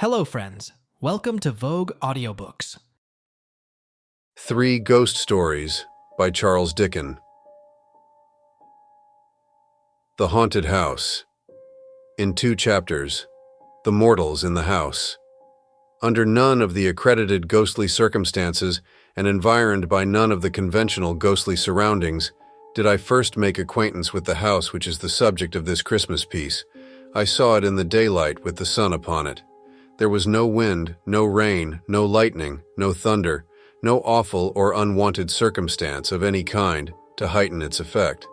Hello, friends. Welcome to Vogue Audiobooks. 3 Ghost Stories by Charles Dickens. The Haunted House. In 2 chapters, The Mortals in the House. Under none of the accredited ghostly circumstances and environed by none of the conventional ghostly surroundings did I first make acquaintance with the house which is the subject of this Christmas piece. I saw it in the daylight with the sun upon it. There was no wind, no rain, no lightning, no thunder, no awful or unwanted circumstance of any kind to heighten its effect.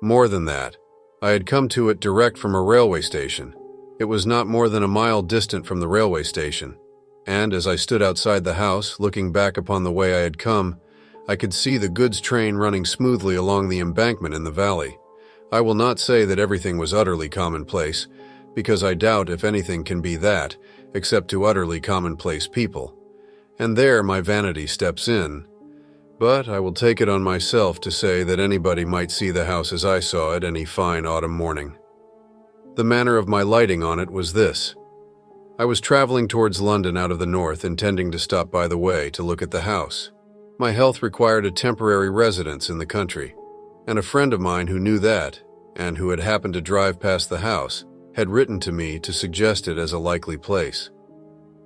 More than that, I had come to it direct from a railway station. It was not more than a mile distant from the railway station, and as I stood outside the house, looking back upon the way I had come, I could see the goods train running smoothly along the embankment in the valley. I will not say that everything was utterly commonplace, because I doubt if anything can be that, except to utterly commonplace people. And there my vanity steps in. But I will take it on myself to say that anybody might see the house as I saw it any fine autumn morning. The manner of my lighting on it was this. I was traveling towards London out of the north, intending to stop by the way to look at the house. My health required a temporary residence in the country, and a friend of mine who knew that, and who had happened to drive past the house, had written to me to suggest it as a likely place.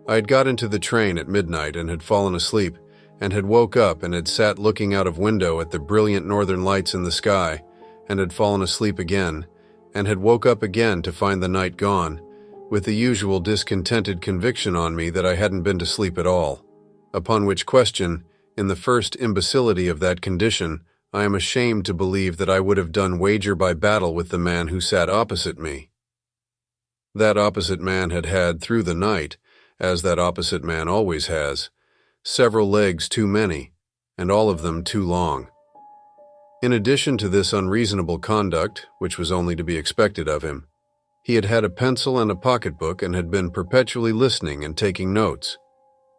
I had got into the train at midnight and had fallen asleep, and had woke up and had sat looking out of window at the brilliant northern lights in the sky, and had fallen asleep again, and had woke up again to find the night gone, with the usual discontented conviction on me that I hadn't been to sleep at all. Upon which question, in the first imbecility of that condition, I am ashamed to believe that I would have done wager by battle with the man who sat opposite me. That opposite man had had, through the night, as that opposite man always has, several legs too many, and all of them too long. In addition to this unreasonable conduct, which was only to be expected of him, he had had a pencil and a pocketbook and had been perpetually listening and taking notes.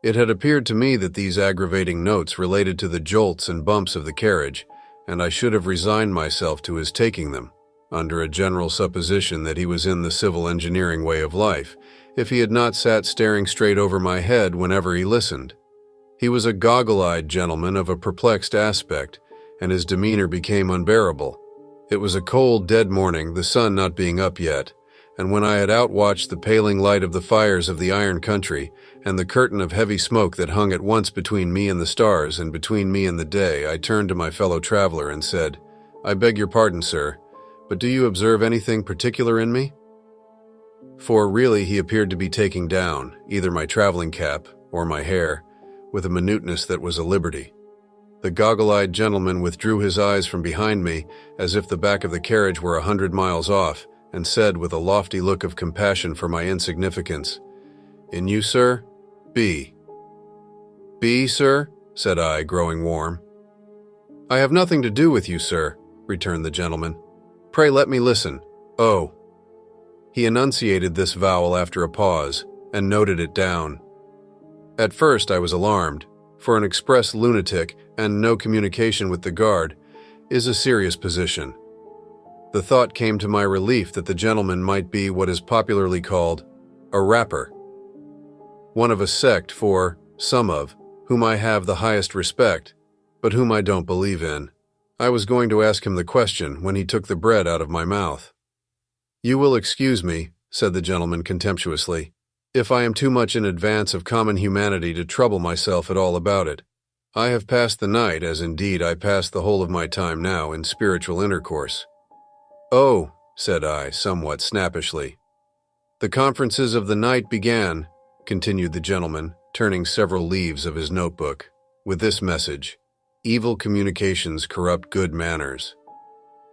It had appeared to me that these aggravating notes related to the jolts and bumps of the carriage, and I should have resigned myself to his taking them, under a general supposition that he was in the civil engineering way of life, if he had not sat staring straight over my head whenever he listened. He was a goggle-eyed gentleman of a perplexed aspect, and his demeanor became unbearable. It was a cold, dead morning, the sun not being up yet, and when I had outwatched the paling light of the fires of the iron country, and the curtain of heavy smoke that hung at once between me and the stars and between me and the day, I turned to my fellow traveler and said, "I beg your pardon, sir, but do you observe anything particular in me?" For really he appeared to be taking down either my traveling cap or my hair, with a minuteness that was a liberty. The goggle-eyed gentleman withdrew his eyes from behind me, as if the back of the carriage were 100 miles off, and said with a lofty look of compassion for my insignificance, "In you, sir? B." "B, sir?" said I, growing warm. "I have nothing to do with you, sir," returned the gentleman. "Pray let me listen. Oh." He enunciated this vowel after a pause, and noted it down. At first I was alarmed, for an express lunatic and no communication with the guard is a serious position. The thought came to my relief that the gentleman might be what is popularly called a rapper, one of a sect for some of whom I have the highest respect, but whom I don't believe in. I was going to ask him the question when he took the bread out of my mouth. "You will excuse me," said the gentleman contemptuously, "if I am too much in advance of common humanity to trouble myself at all about it. I have passed the night, as indeed I pass the whole of my time now, in spiritual intercourse." "Oh," said I, somewhat snappishly. "The conferences of the night began," continued the gentleman, turning several leaves of his notebook, "with this message: 'Evil communications corrupt good manners.'"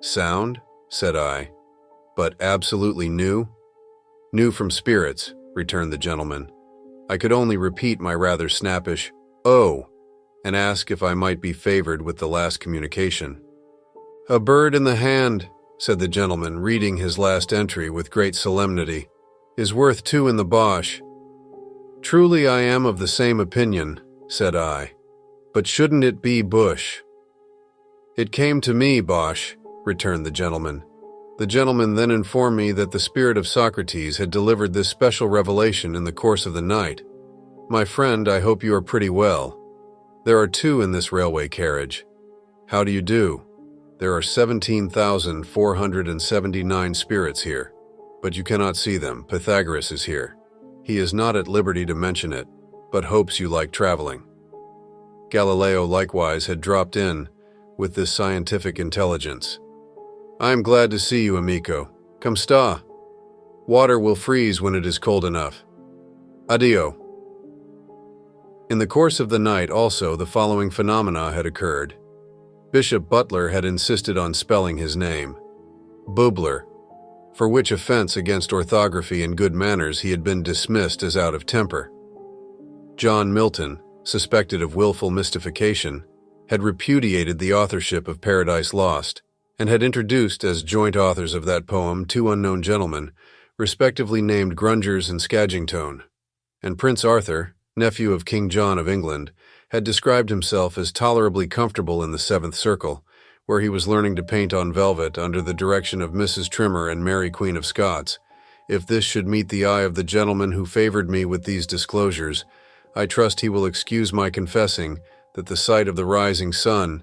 "Sound?" said I. "But absolutely new?" "New from spirits," returned the gentleman. I could only repeat my rather snappish, "Oh," and ask if I might be favored with the last communication. "A bird in the hand," said the gentleman, reading his last entry with great solemnity, "is worth 2 in the Bosch." "Truly I am of the same opinion," said I. "But shouldn't it be Bush?" "It came to me, Bosch," returned the gentleman. The gentleman then informed me that the spirit of Socrates had delivered this special revelation in the course of the night. My friend, I hope you are pretty well. There are 2 in this railway carriage. How do you do? There are 17,479 spirits here, but you cannot see them. Pythagoras is here. He is not at liberty to mention it, but hopes you like traveling. Galileo likewise had dropped in with this scientific intelligence. I am glad to see you, amico. Come sta. Water will freeze when it is cold enough. Addio. In the course of the night also the following phenomena had occurred. Bishop Butler had insisted on spelling his name, Bubler, for which offense against orthography and good manners he had been dismissed as out of temper. John Milton, suspected of willful mystification, had repudiated the authorship of Paradise Lost, and had introduced as joint authors of that poem 2 unknown gentlemen, respectively named Grungers and Skagingtone, and Prince Arthur, nephew of King John of England, had described himself as tolerably comfortable in the 7th circle, where he was learning to paint on velvet under the direction of Mrs. Trimmer and Mary Queen of Scots. If this should meet the eye of the gentleman who favored me with these disclosures, I trust he will excuse my confessing that the sight of the rising sun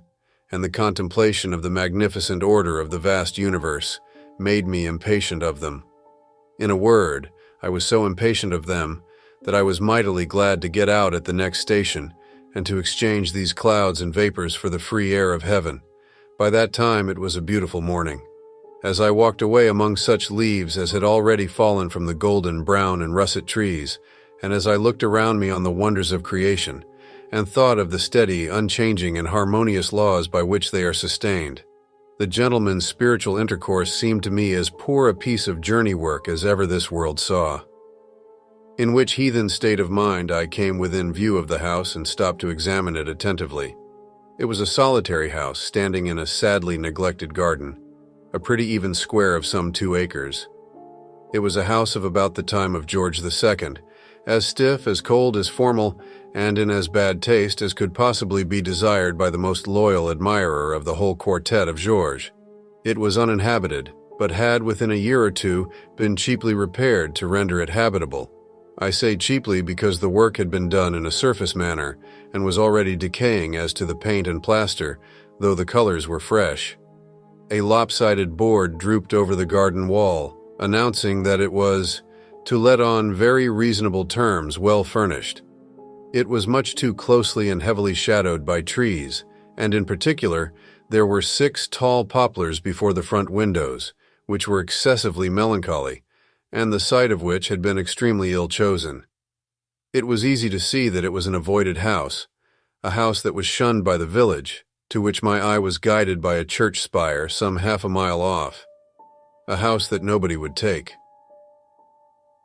and the contemplation of the magnificent order of the vast universe made me impatient of them. In a word, I was so impatient of them that I was mightily glad to get out at the next station and to exchange these clouds and vapors for the free air of heaven. By that time it was a beautiful morning. As I walked away among such leaves as had already fallen from the golden, brown, and russet trees, and as I looked around me on the wonders of creation, and thought of the steady, unchanging, and harmonious laws by which they are sustained, the gentleman's spiritual intercourse seemed to me as poor a piece of journey work as ever this world saw. In which heathen state of mind I came within view of the house and stopped to examine it attentively. It was a solitary house standing in a sadly neglected garden, a pretty even square of some 2 acres. It was a house of about the time of George II, as stiff, as cold, as formal, and in as bad taste as could possibly be desired by the most loyal admirer of the whole quartet of Georges. It was uninhabited, but had within a year or 2 been cheaply repaired to render it habitable. I say cheaply because the work had been done in a surface manner and was already decaying as to the paint and plaster, though the colors were fresh. A lopsided board drooped over the garden wall, announcing that it was to let on very reasonable terms, well furnished. It was much too closely and heavily shadowed by trees, and in particular, there were 6 tall poplars before the front windows, which were excessively melancholy, and the site of which had been extremely ill chosen. It was easy to see that it was an avoided house, a house that was shunned by the village, to which my eye was guided by a church spire some half a mile off, a house that nobody would take.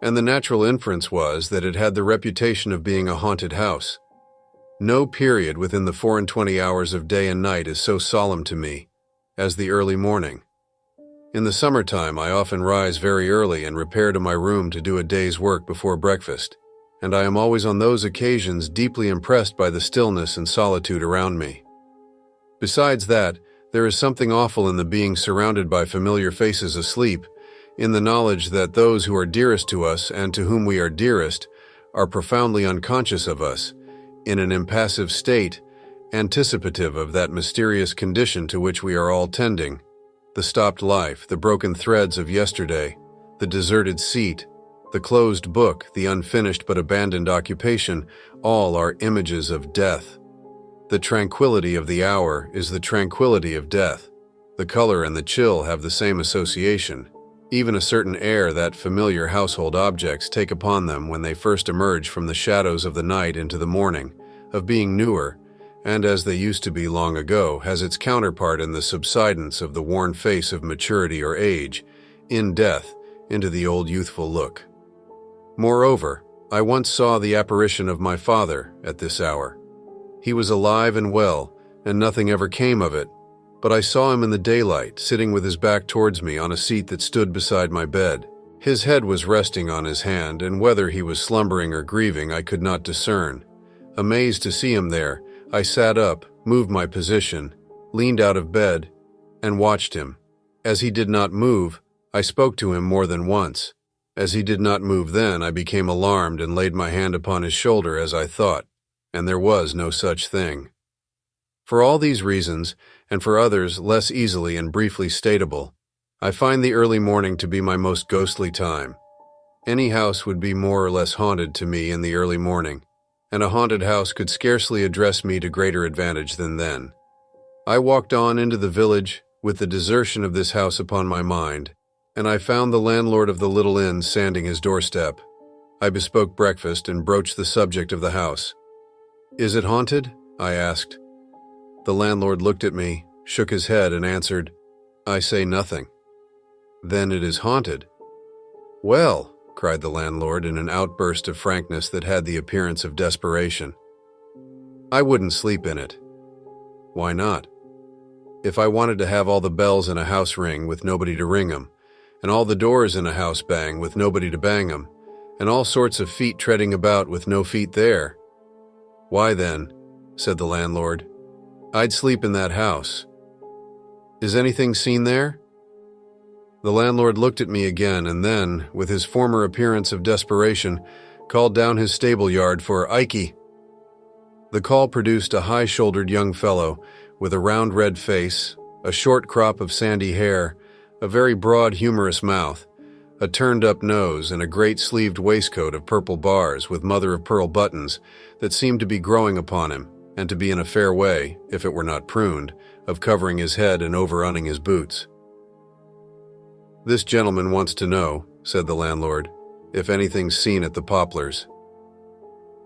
And the natural inference was that it had the reputation of being a haunted house. No period within the 24 hours of day and night is so solemn to me as the early morning. In the summertime, I often rise very early and repair to my room to do a day's work before breakfast, and I am always on those occasions deeply impressed by the stillness and solitude around me. Besides that, there is something awful in the being surrounded by familiar faces asleep, in the knowledge that those who are dearest to us and to whom we are dearest are profoundly unconscious of us, in an impassive state, anticipative of that mysterious condition to which we are all tending. The stopped life, the broken threads of yesterday, the deserted seat, the closed book, the unfinished but abandoned occupation, all are images of death. The tranquility of the hour is the tranquility of death. The color and the chill have the same association, even a certain air that familiar household objects take upon them when they first emerge from the shadows of the night into the morning, of being newer, and as they used to be long ago, has its counterpart in the subsidence of the worn face of maturity or age, in death, into the old youthful look. Moreover, I once saw the apparition of my father at this hour. He was alive and well, and nothing ever came of it, but I saw him in the daylight, sitting with his back towards me on a seat that stood beside my bed. His head was resting on his hand, and whether he was slumbering or grieving I could not discern. Amazed to see him there, I sat up, moved my position, leaned out of bed, and watched him. As he did not move, I spoke to him more than once. As he did not move then, I became alarmed and laid my hand upon his shoulder as I thought, and there was no such thing. For all these reasons, and for others less easily and briefly statable, I find the early morning to be my most ghostly time. Any house would be more or less haunted to me in the early morning, and a haunted house could scarcely address me to greater advantage than then. I walked on into the village with the desertion of this house upon my mind, and I found the landlord of the little inn sanding his doorstep. I bespoke breakfast and broached the subject of the house. "Is it haunted?" I asked. The landlord looked at me, shook his head, and answered, "I say nothing." "Then it is haunted." "Well," cried the landlord in an outburst of frankness that had the appearance of desperation, "I wouldn't sleep in it." "Why not?" "If I wanted to have all the bells in a house ring with nobody to ring 'em, and all the doors in a house bang with nobody to bang 'em, and all sorts of feet treading about with no feet there, why then," said the landlord, "I'd sleep in that house." "Is anything seen there?" The landlord looked at me again and then, with his former appearance of desperation, called down his stable yard for "Ikey." The call produced a high-shouldered young fellow with a round red face, a short crop of sandy hair, a very broad humorous mouth, a turned-up nose, and a great-sleeved waistcoat of purple bars with mother-of-pearl buttons that seemed to be growing upon him, and to be in a fair way, if it were not pruned, of covering his head and overrunning his boots. "This gentleman wants to know," said the landlord, "if anything's seen at the Poplars."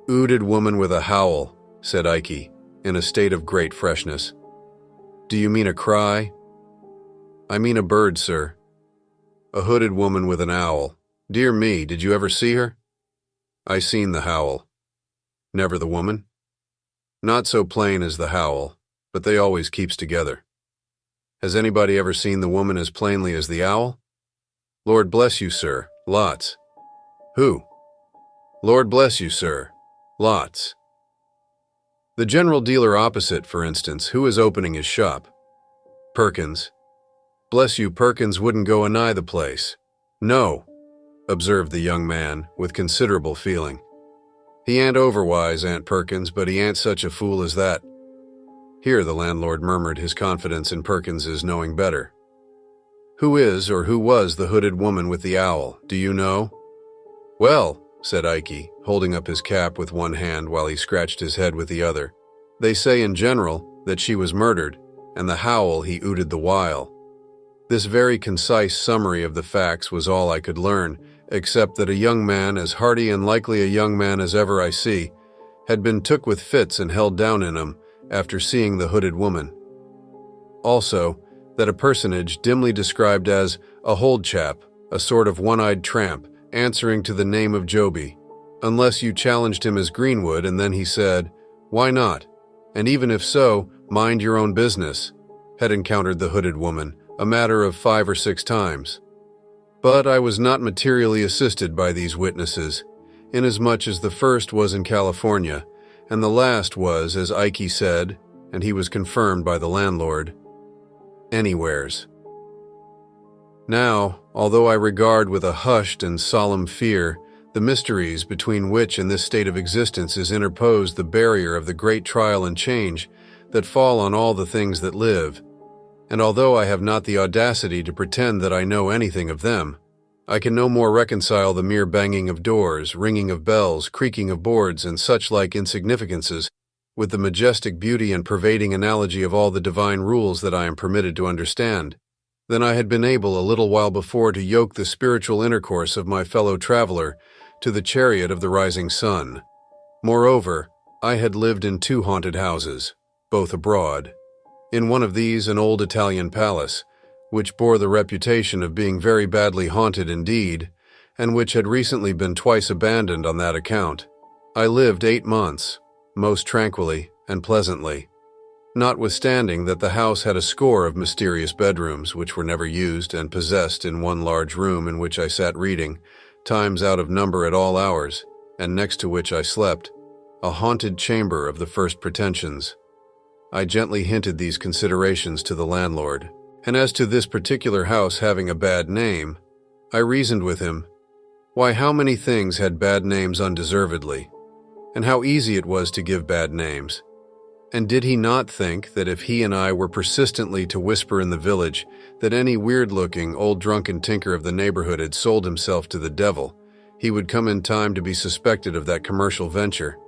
"Ooded woman with a howl," said Ikey, in a state of great freshness. "Do you mean a cry?" "I mean a bird, sir." "A hooded woman with an owl. Dear me, did you ever see her?" "I seen the howl." "Never the woman?" "Not so plain as the howl, but they always keeps together." "Has anybody ever seen the woman as plainly as the owl?" "Lord bless you, sir, lots." "Who?" "Lord bless you, sir, lots." "The general dealer opposite, for instance, who is opening his shop?" "Perkins." "Bless you, Perkins wouldn't go anigh the place." "No," observed the young man, with considerable feeling. "He ain't overwise, Aunt Perkins, but he ain't such a fool as that." Here the landlord murmured his confidence in Perkins's knowing better. "Who is or who was the hooded woman with the owl, do you know?" "Well," said Ikey, holding up his cap with one hand while he scratched his head with the other, "they say in general that she was murdered, and the howl he ooted the while." This very concise summary of the facts was all I could learn, except that a young man, as hearty and likely a young man as ever I see, had been took with fits and held down in 'em after seeing the hooded woman. Also, that a personage dimly described as a hold chap, a sort of one-eyed tramp, answering to the name of Joby, unless you challenged him as Greenwood, and then he said, "Why not? And even if so, mind your own business," had encountered the hooded woman, a matter of 5 or 6 times. But I was not materially assisted by these witnesses, inasmuch as the first was in California, and the last was, as Ikey said, and he was confirmed by the landlord, anywheres. Now, although I regard with a hushed and solemn fear the mysteries between which in this state of existence is interposed the barrier of the great trial and change that fall on all the things that live, and although I have not the audacity to pretend that I know anything of them, I can no more reconcile the mere banging of doors, ringing of bells, creaking of boards, and such like insignificances with the majestic beauty and pervading analogy of all the divine rules that I am permitted to understand, than I had been able a little while before to yoke the spiritual intercourse of my fellow traveler to the chariot of the rising sun. Moreover, I had lived in 2 haunted houses, both abroad. In one of these, an old Italian palace, which bore the reputation of being very badly haunted indeed, and which had recently been twice abandoned on that account, I lived 8 months, most tranquilly and pleasantly, notwithstanding that the house had a score of mysterious bedrooms which were never used and possessed in one large room in which I sat reading, times out of number at all hours, and next to which I slept, a haunted chamber of the first pretensions. I gently hinted these considerations to the landlord, And as to this particular house having a bad name, I reasoned with him, why, how many things had bad names undeservedly, and how easy it was to give bad names. And did he not think that if he and I were persistently to whisper in the village that any weird-looking, old drunken tinker of the neighborhood had sold himself to the devil, he would come in time to be suspected of that commercial venture?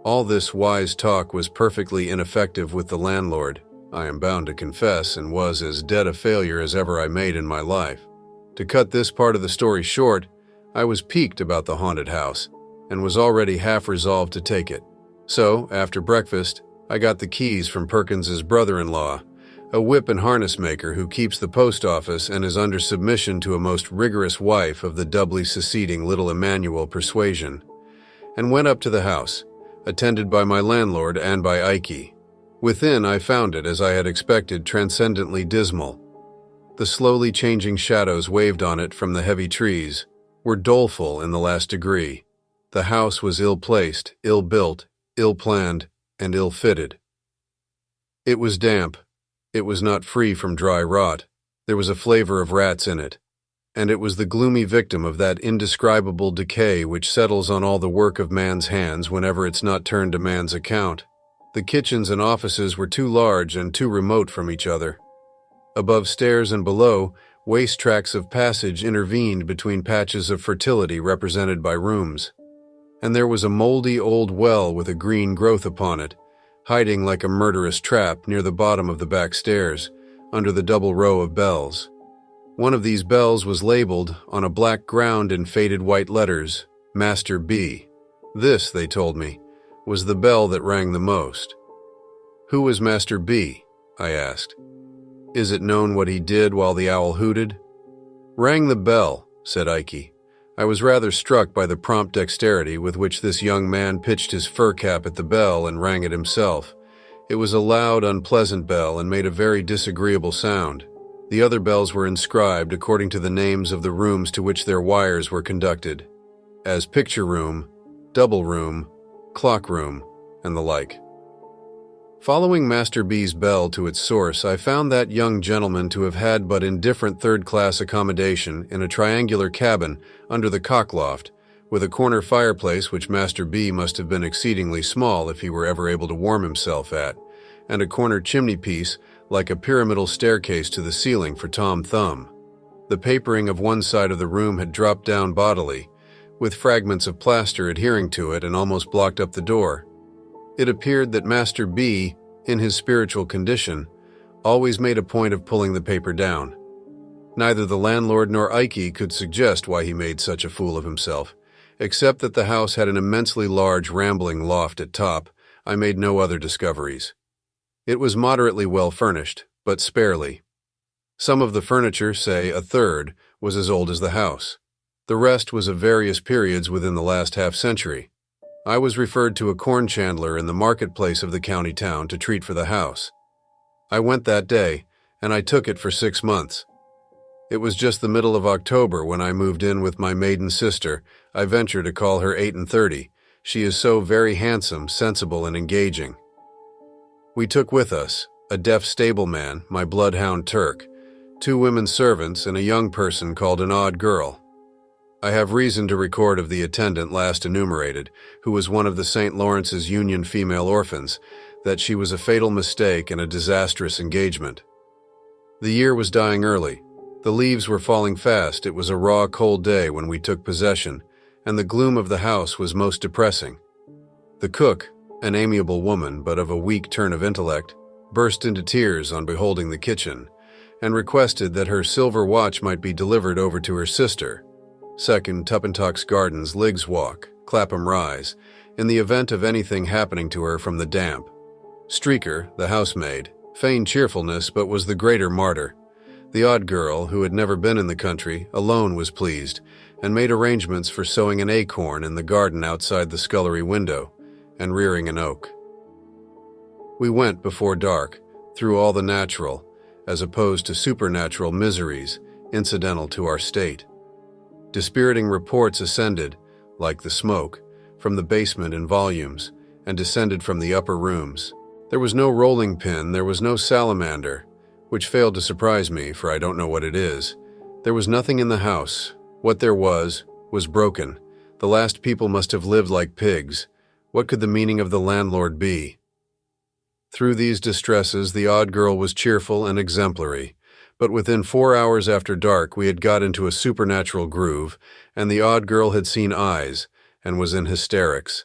All this wise talk was perfectly ineffective with the landlord, I am bound to confess, and was as dead a failure as ever I made in my life. To cut this part of the story short, I was piqued about the haunted house, and was already half resolved to take it. So, after breakfast, I got the keys from Perkins's brother-in-law, a whip and harness maker who keeps the post office and is under submission to a most rigorous wife of the doubly seceding little Emmanuel persuasion, and went up to the house, attended by my landlord and by Ike. Within, I found it, as I had expected, transcendently dismal. The slowly changing shadows waved on it from the heavy trees were doleful in the last degree. The house was ill-placed, ill-built, ill-planned, and ill-fitted. It was damp. It was not free from dry rot. There was a flavor of rats in it, and it was the gloomy victim of that indescribable decay which settles on all the work of man's hands whenever it's not turned to man's account. The kitchens and offices were too large and too remote from each other. Above stairs and below, waste tracts of passage intervened between patches of fertility represented by rooms. And there was a moldy old well with a green growth upon it, hiding like a murderous trap near the bottom of the back stairs, under the double row of bells. One of these bells was labeled, on a black ground in faded white letters, Master B. This, they told me, was the bell that rang the most. Who was Master B? I asked. Is it known what he did while the owl hooted? Rang the bell, said Ike. I was rather struck by the prompt dexterity with which this young man pitched his fur cap at the bell and rang it himself. It was a loud, unpleasant bell and made a very disagreeable sound. The other bells were inscribed according to the names of the rooms to which their wires were conducted, as picture room, double room, clock room, and the like. Following Master B's bell to its source, I found that young gentleman to have had but indifferent third-class accommodation in a triangular cabin under the cockloft, with a corner fireplace which Master B must have been exceedingly small if he were ever able to warm himself at, and a corner chimney-piece like a pyramidal staircase to the ceiling for Tom Thumb. The papering of one side of the room had dropped down bodily, with fragments of plaster adhering to it and almost blocked up the door. It appeared that Master B, in his spiritual condition, always made a point of pulling the paper down. Neither the landlord nor Ike could suggest why he made such a fool of himself. Except that the house had an immensely large rambling loft at top, I made no other discoveries. It was moderately well furnished, but sparely. Some of the furniture, say a third, was as old as the house. The rest was of various periods within the last half-century. I was referred to a corn chandler in the marketplace of the county town to treat for the house. I went that day, and I took it for 6 months. It was just the middle of October when I moved in with my maiden sister. I venture to call her 38. She is so very handsome, sensible, and engaging. We took with us a deaf stableman, my bloodhound Turk, 2 women servants, and a young person called an odd girl. I have reason to record of the attendant last enumerated, who was one of the St. Lawrence's Union female orphans, that she was a fatal mistake and a disastrous engagement. The year was dying early. The leaves were falling fast. It was a raw, cold day when we took possession, and the gloom of the house was most depressing. The cook, an amiable woman but of a weak turn of intellect, burst into tears on beholding the kitchen, and requested that her silver watch might be delivered over to her sister, 2nd Tuppentocks Gardens, Liggs Walk, Clapham Rise, in the event of anything happening to her from the damp. Streaker, the housemaid, feigned cheerfulness but was the greater martyr. The odd girl, who had never been in the country, alone was pleased, and made arrangements for sowing an acorn in the garden outside the scullery window, and rearing an oak. We went before dark, through all the natural, as opposed to supernatural miseries incidental to our state. Dispiriting reports ascended, like the smoke, from the basement in volumes, and descended from the upper rooms. There was no rolling pin, there was no salamander. which failed to surprise me, for I don't know what it is. There was nothing in the house. What there was broken. The last people must have lived like pigs. What could the meaning of the landlord be? Through these distresses, the odd girl was cheerful and exemplary. But within 4 hours after dark, we had got into a supernatural groove, and the odd girl had seen eyes and was in hysterics.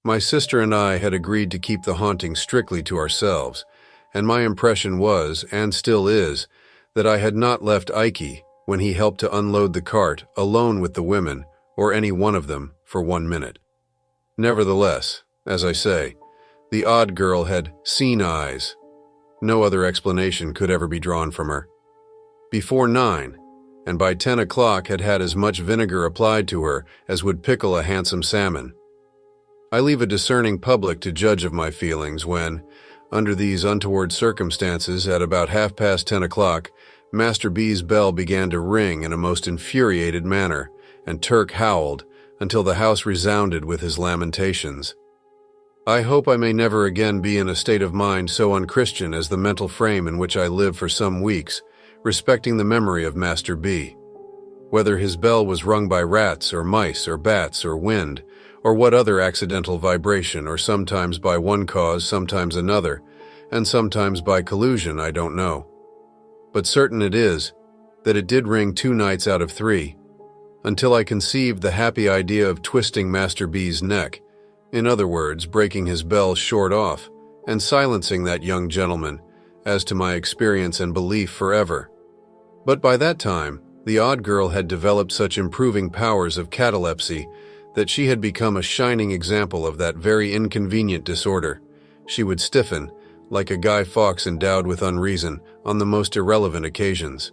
My sister and I had agreed to keep the haunting strictly to ourselves, and my impression was, and still is, that I had not left Ike, when he helped to unload the cart, alone with the women, or any one of them, for 1 minute. Nevertheless, as I say, the odd girl had seen eyes. No other explanation could ever be drawn from her. Before 9, and by 10 o'clock had had as much vinegar applied to her as would pickle a handsome salmon. I leave a discerning public to judge of my feelings when, under these untoward circumstances, at about 10:30 o'clock, Master B's bell began to ring in a most infuriated manner, and Turk howled until the house resounded with his lamentations. I hope I may never again be in a state of mind so unchristian as the mental frame in which I lived for some weeks, respecting the memory of Master B. Whether his bell was rung by rats or mice or bats or wind, or what other accidental vibration, or sometimes by one cause, sometimes another, and sometimes by collusion, I don't know. But certain it is that it did ring 2 nights out of 3, until I conceived the happy idea of twisting Master B's neck, in other words, breaking his bell short off, and silencing that young gentleman, as to my experience and belief forever. But by that time, the odd girl had developed such improving powers of catalepsy that she had become a shining example of that very inconvenient disorder. She would stiffen, like a Guy Fawkes endowed with unreason, on the most irrelevant occasions.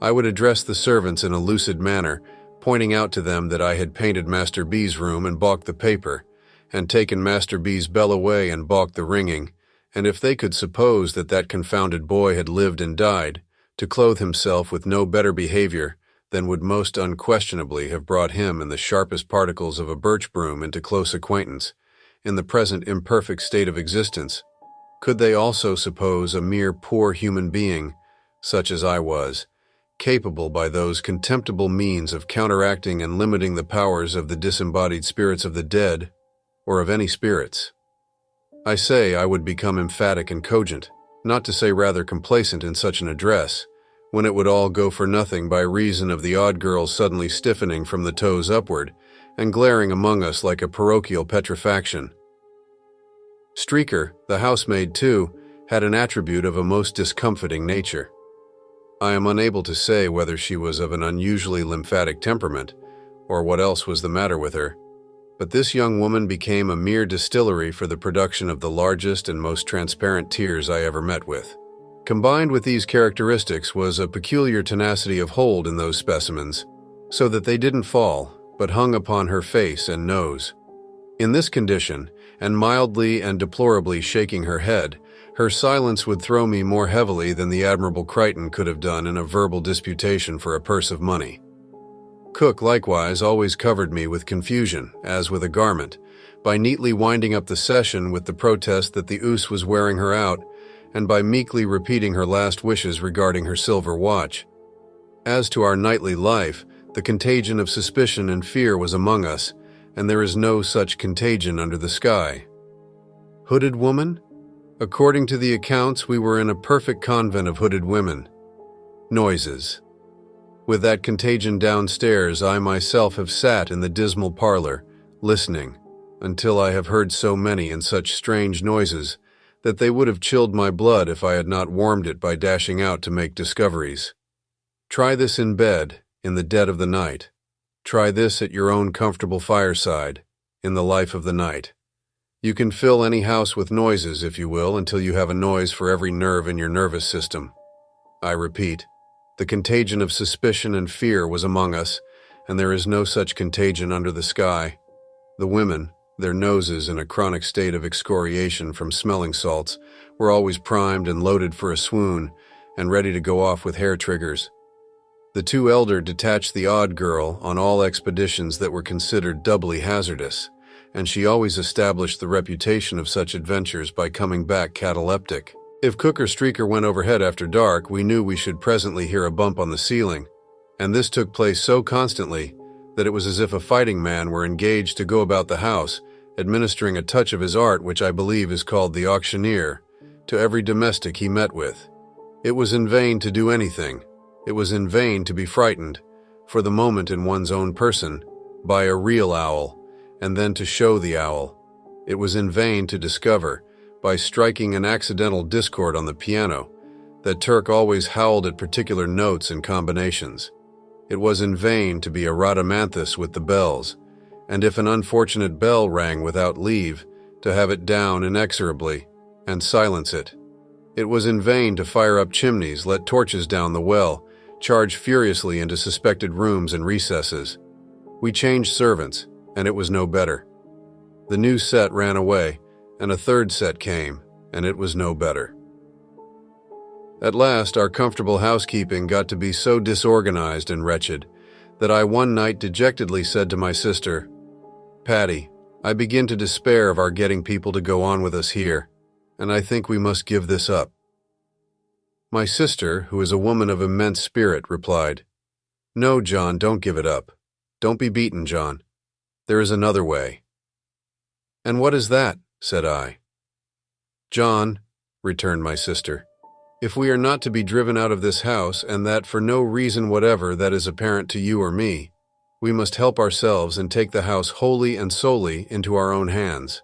I would address the servants in a lucid manner, pointing out to them that I had painted Master B's room and balked the paper, and taken Master B's bell away and balked the ringing, and if they could suppose that that confounded boy had lived and died, to clothe himself with no better behavior than would most unquestionably have brought him and the sharpest particles of a birch broom into close acquaintance, in the present imperfect state of existence, could they also suppose a mere poor human being, such as I was, capable by those contemptible means of counteracting and limiting the powers of the disembodied spirits of the dead, or of any spirits? I say I would become emphatic and cogent, not to say rather complacent in such an address, when it would all go for nothing by reason of the odd girl suddenly stiffening from the toes upward, and glaring among us like a parochial petrifaction. Streaker, the housemaid too, had an attribute of a most discomfiting nature. I am unable to say whether she was of an unusually lymphatic temperament, or what else was the matter with her, but this young woman became a mere distillery for the production of the largest and most transparent tears I ever met with. Combined with these characteristics was a peculiar tenacity of hold in those specimens, so that they didn't fall, but hung upon her face and nose. In this condition, and mildly and deplorably shaking her head, her silence would throw me more heavily than the Admirable Crichton could have done in a verbal disputation for a purse of money. Cook, likewise, always covered me with confusion, as with a garment, by neatly winding up the session with the protest that the ouse was wearing her out, and by meekly repeating her last wishes regarding her silver watch. As to our nightly life, the contagion of suspicion and fear was among us, and there is no such contagion under the sky. Hooded woman? According to the accounts, we were in a perfect convent of hooded women. Noises. With that contagion downstairs, I myself have sat in the dismal parlor, listening, until I have heard so many and such strange noises that they would have chilled my blood if I had not warmed it by dashing out to make discoveries. Try this in bed, in the dead of the night. Try this at your own comfortable fireside, in the life of the night. You can fill any house with noises, if you will, until you have a noise for every nerve in your nervous system. I repeat, the contagion of suspicion and fear was among us, and there is no such contagion under the sky. The women, their noses in a chronic state of excoriation from smelling salts, were always primed and loaded for a swoon, and ready to go off with hair triggers. The 2 elder detached the odd girl on all expeditions that were considered doubly hazardous, and she always established the reputation of such adventures by coming back cataleptic. If Cook or Streaker went overhead after dark, we knew we should presently hear a bump on the ceiling, and this took place so constantly that it was as if a fighting man were engaged to go about the house, administering a touch of his art, which I believe is called the auctioneer, to every domestic he met with. It was in vain to do anything. It was in vain to be frightened, for the moment in one's own person, by a real owl, and then to show the owl. It was in vain to discover, by striking an accidental discord on the piano, that Turk always howled at particular notes and combinations. It was in vain to be a rhodomanthus with the bells, and if an unfortunate bell rang without leave, to have it down inexorably, and silence it. It was in vain to fire up chimneys, let torches down the well, charge furiously into suspected rooms and recesses. We changed servants, and it was no better. The new set ran away, and a third set came, and it was no better. At last, our comfortable housekeeping got to be so disorganized and wretched that I one night dejectedly said to my sister, "Patty, I begin to despair of our getting people to go on with us here, and I think we must give this up." My sister, who is a woman of immense spirit, replied, "No, John, don't give it up. Don't be beaten, John. There is another way." "And what is that?" said I. "John," returned my sister, "if we are not to be driven out of this house, and that for no reason whatever that is apparent to you or me, we must help ourselves and take the house wholly and solely into our own hands."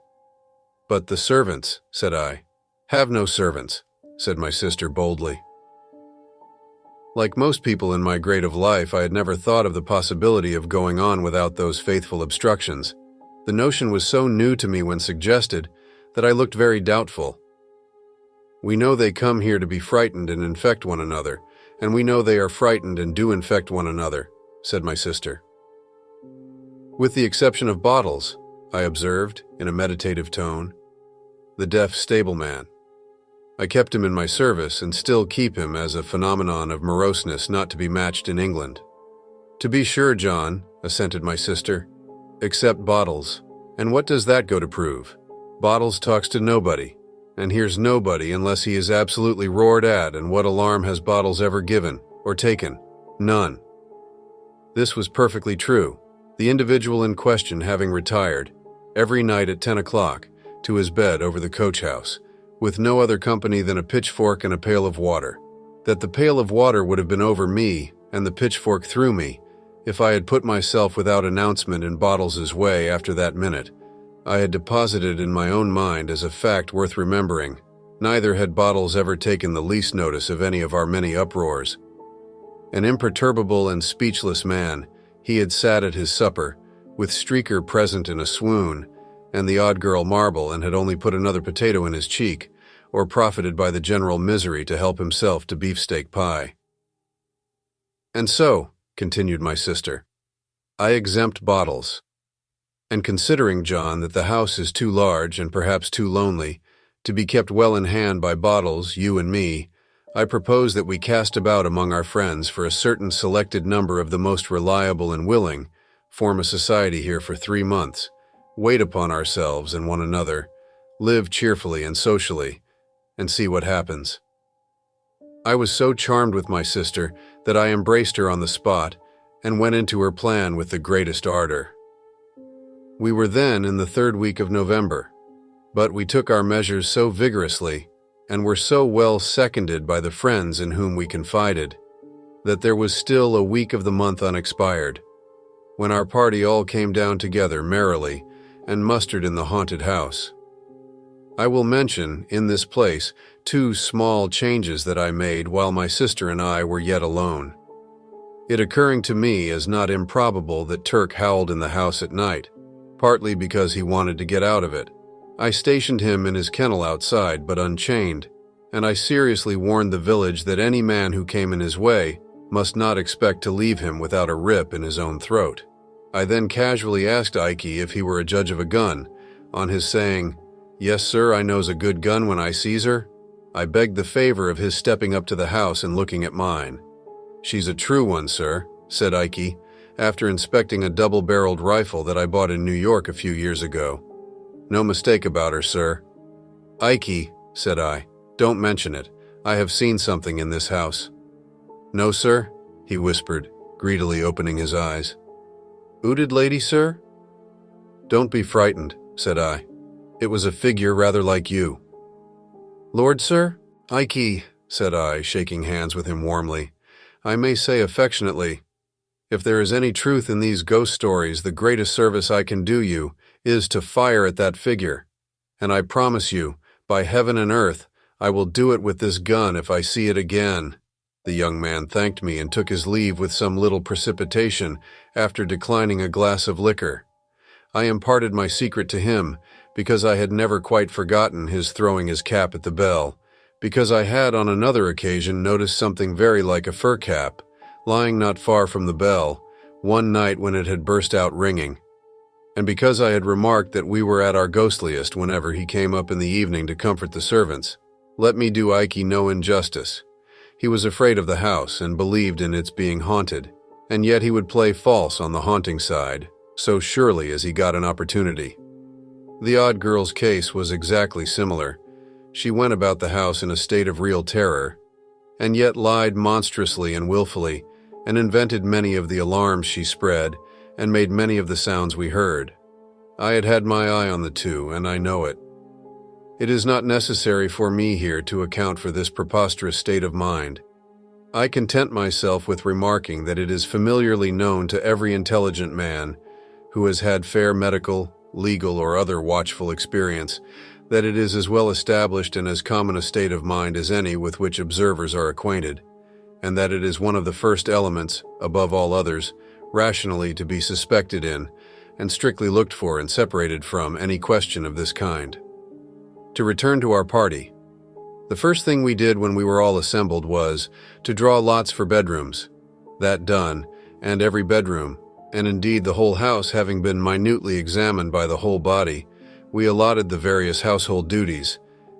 "But the servants," said I. "Have no servants," said my sister boldly. Like most people in my grade of life, I had never thought of the possibility of going on without those faithful obstructions. The notion was so new to me when suggested that I looked very doubtful. "We know they come here to be frightened and infect one another, and we know they are frightened and do infect one another," said my sister. "With the exception of Bottles," I observed in a meditative tone, "the deaf stableman. I kept him in my service and still keep him as a phenomenon of moroseness not to be matched in England." "To be sure, John," assented my sister, "except Bottles. And what does that go to prove? Bottles talks to nobody, and hears nobody unless he is absolutely roared at, and what alarm has Bottles ever given, or taken? None." This was perfectly true, the individual in question having retired, every night at 10 o'clock, to his bed over the coach-house, with no other company than a pitchfork and a pail of water. That the pail of water would have been over me, and the pitchfork through me, if I had put myself without announcement in Bottles's way after that minute, I had deposited in my own mind as a fact worth remembering. Neither had Bottles ever taken the least notice of any of our many uproars. An imperturbable and speechless man, he had sat at his supper, with Streaker present in a swoon, and the odd girl Marble, and had only put another potato in his cheek, or profited by the general misery to help himself to beefsteak pie. "And so," continued my sister, "I exempt Bottles. And considering, John, that the house is too large and perhaps too lonely to be kept well in hand by Bottles, you and me, I propose that we cast about among our friends for a certain selected number of the most reliable and willing, form a society here for 3 months, wait upon ourselves and one another, live cheerfully and socially, and see what happens." I was so charmed with my sister that I embraced her on the spot and went into her plan with the greatest ardor. We were then in the 3rd week of November, but we took our measures so vigorously and were so well seconded by the friends in whom we confided that there was still a week of the month unexpired, when our party all came down together merrily and mustered in the haunted house. I will mention, in this place, 2 small changes that I made while my sister and I were yet alone. It occurring to me as not improbable that Turk howled in the house at night, partly because he wanted to get out of it, I stationed him in his kennel outside, but unchained, and I seriously warned the village that any man who came in his way must not expect to leave him without a rip in his own throat. I then casually asked Ike if he were a judge of a gun, on his saying, "Yes, sir, I knows a good gun when I sees her." I begged the favor of his stepping up to the house and looking at mine. "She's a true one, sir," said Ike, after inspecting a double-barreled rifle that I bought in New York a few years ago. "No mistake about her, sir." "Ike," said I, Don't mention it. I have seen something in this house." "No, sir," he whispered, greedily opening his eyes. "'Ooded lady, sir?" "Don't be frightened," said I. "It was a figure rather like you." "Lord, sir?" "Ike," said I, shaking hands with him warmly. "I may say affectionately, if there is any truth in these ghost stories, the greatest service I can do you is to fire at that figure. And I promise you, by heaven and earth, I will do it with this gun if I see it again." The young man thanked me and took his leave with some little precipitation after declining a glass of liquor. I imparted my secret to him because I had never quite forgotten his throwing his cap at the bell, because I had on another occasion noticed something very like a fur cap, lying not far from the bell, one night when it had burst out ringing, and because I had remarked that we were at our ghostliest whenever he came up in the evening to comfort the servants. Let me do Ike no injustice. He was afraid of the house and believed in its being haunted, and yet he would play false on the haunting side, so surely as he got an opportunity. The odd girl's case was exactly similar. She went about the house in a state of real terror, and yet lied monstrously and willfully, and invented many of the alarms she spread, and made many of the sounds we heard. I had had my eye on the two, and I know it. It is not necessary for me here to account for this preposterous state of mind. I content myself with remarking that it is familiarly known to every intelligent man who has had fair medical, legal, or other watchful experience, that it is as well established and as common a state of mind as any with which observers are acquainted, and that it is one of the first elements, above all others, rationally to be suspected in, and strictly looked for and separated from, any question of this kind. To return to our party. The first thing we did when we were all assembled was to draw lots for bedrooms. That done, and every bedroom, and indeed the whole house having been minutely examined by the whole body, we allotted the various household duties,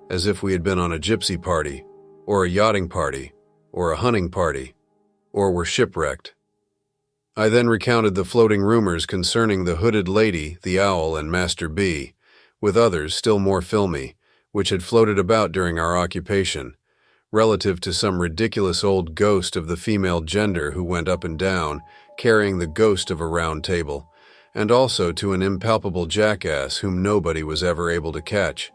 as if we had been on a gypsy party, or a yachting party, or a hunting party, or were shipwrecked. I then recounted the floating rumors concerning the hooded lady, the owl, and Master B, with others still more filmy, which had floated about during our occupation, relative to some ridiculous old ghost of the female gender who went up and down, carrying the ghost of a round table, and also to an impalpable jackass whom nobody was ever able to catch.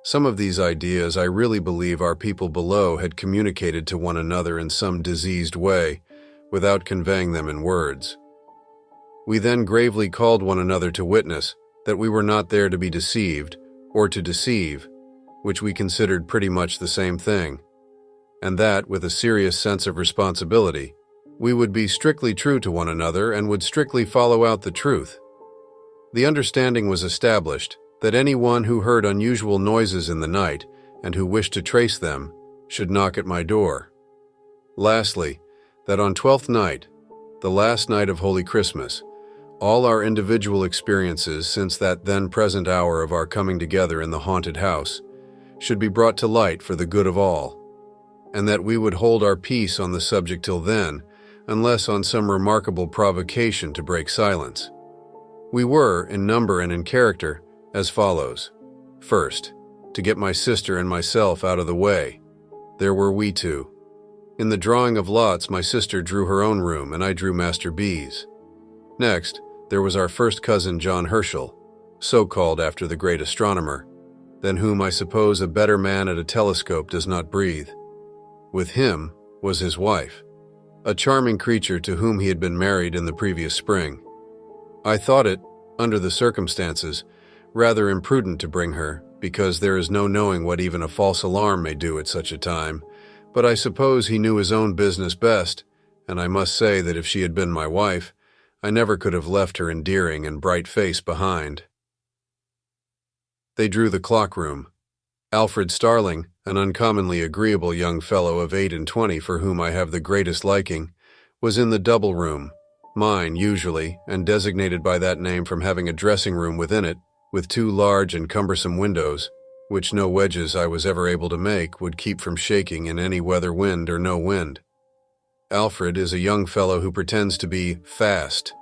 Some of these ideas I really believe our people below had communicated to one another in some diseased way, without conveying them in words. We then gravely called one another to witness that we were not there to be deceived, or to deceive, which we considered pretty much the same thing, and that, with a serious sense of responsibility, we would be strictly true to one another and would strictly follow out the truth. The understanding was established that anyone who heard unusual noises in the night and who wished to trace them should knock at my door. Lastly, that on 12th night, the last night of Holy Christmas, all our individual experiences since that then present hour of our coming together in the haunted house should be brought to light for the good of all, and that we would hold our peace on the subject till then, unless on some remarkable provocation to break silence. We were, in number and in character, as follows. First, to get my sister and myself out of the way. There were we two. In the drawing of lots, my sister drew her own room, and I drew Master B's. Next, there was our first cousin John Herschel, so called after the great astronomer, than whom I suppose a better man at a telescope does not breathe. With him was his wife, a charming creature to whom he had been married in the previous spring. I thought it, under the circumstances, rather imprudent to bring her, because there is no knowing what even a false alarm may do at such a time, but I suppose he knew his own business best, and I must say that if she had been my wife, I never could have left her endearing and bright face behind. They drew the clock room. Alfred Starling, an uncommonly agreeable young fellow of 28 for whom I have the greatest liking, was in the double room, mine usually, and designated by that name from having a dressing room within it, with 2 large and cumbersome windows, which no wedges I was ever able to make would keep from shaking in any weather, wind or no wind. Alfred is a young fellow who pretends to be fast,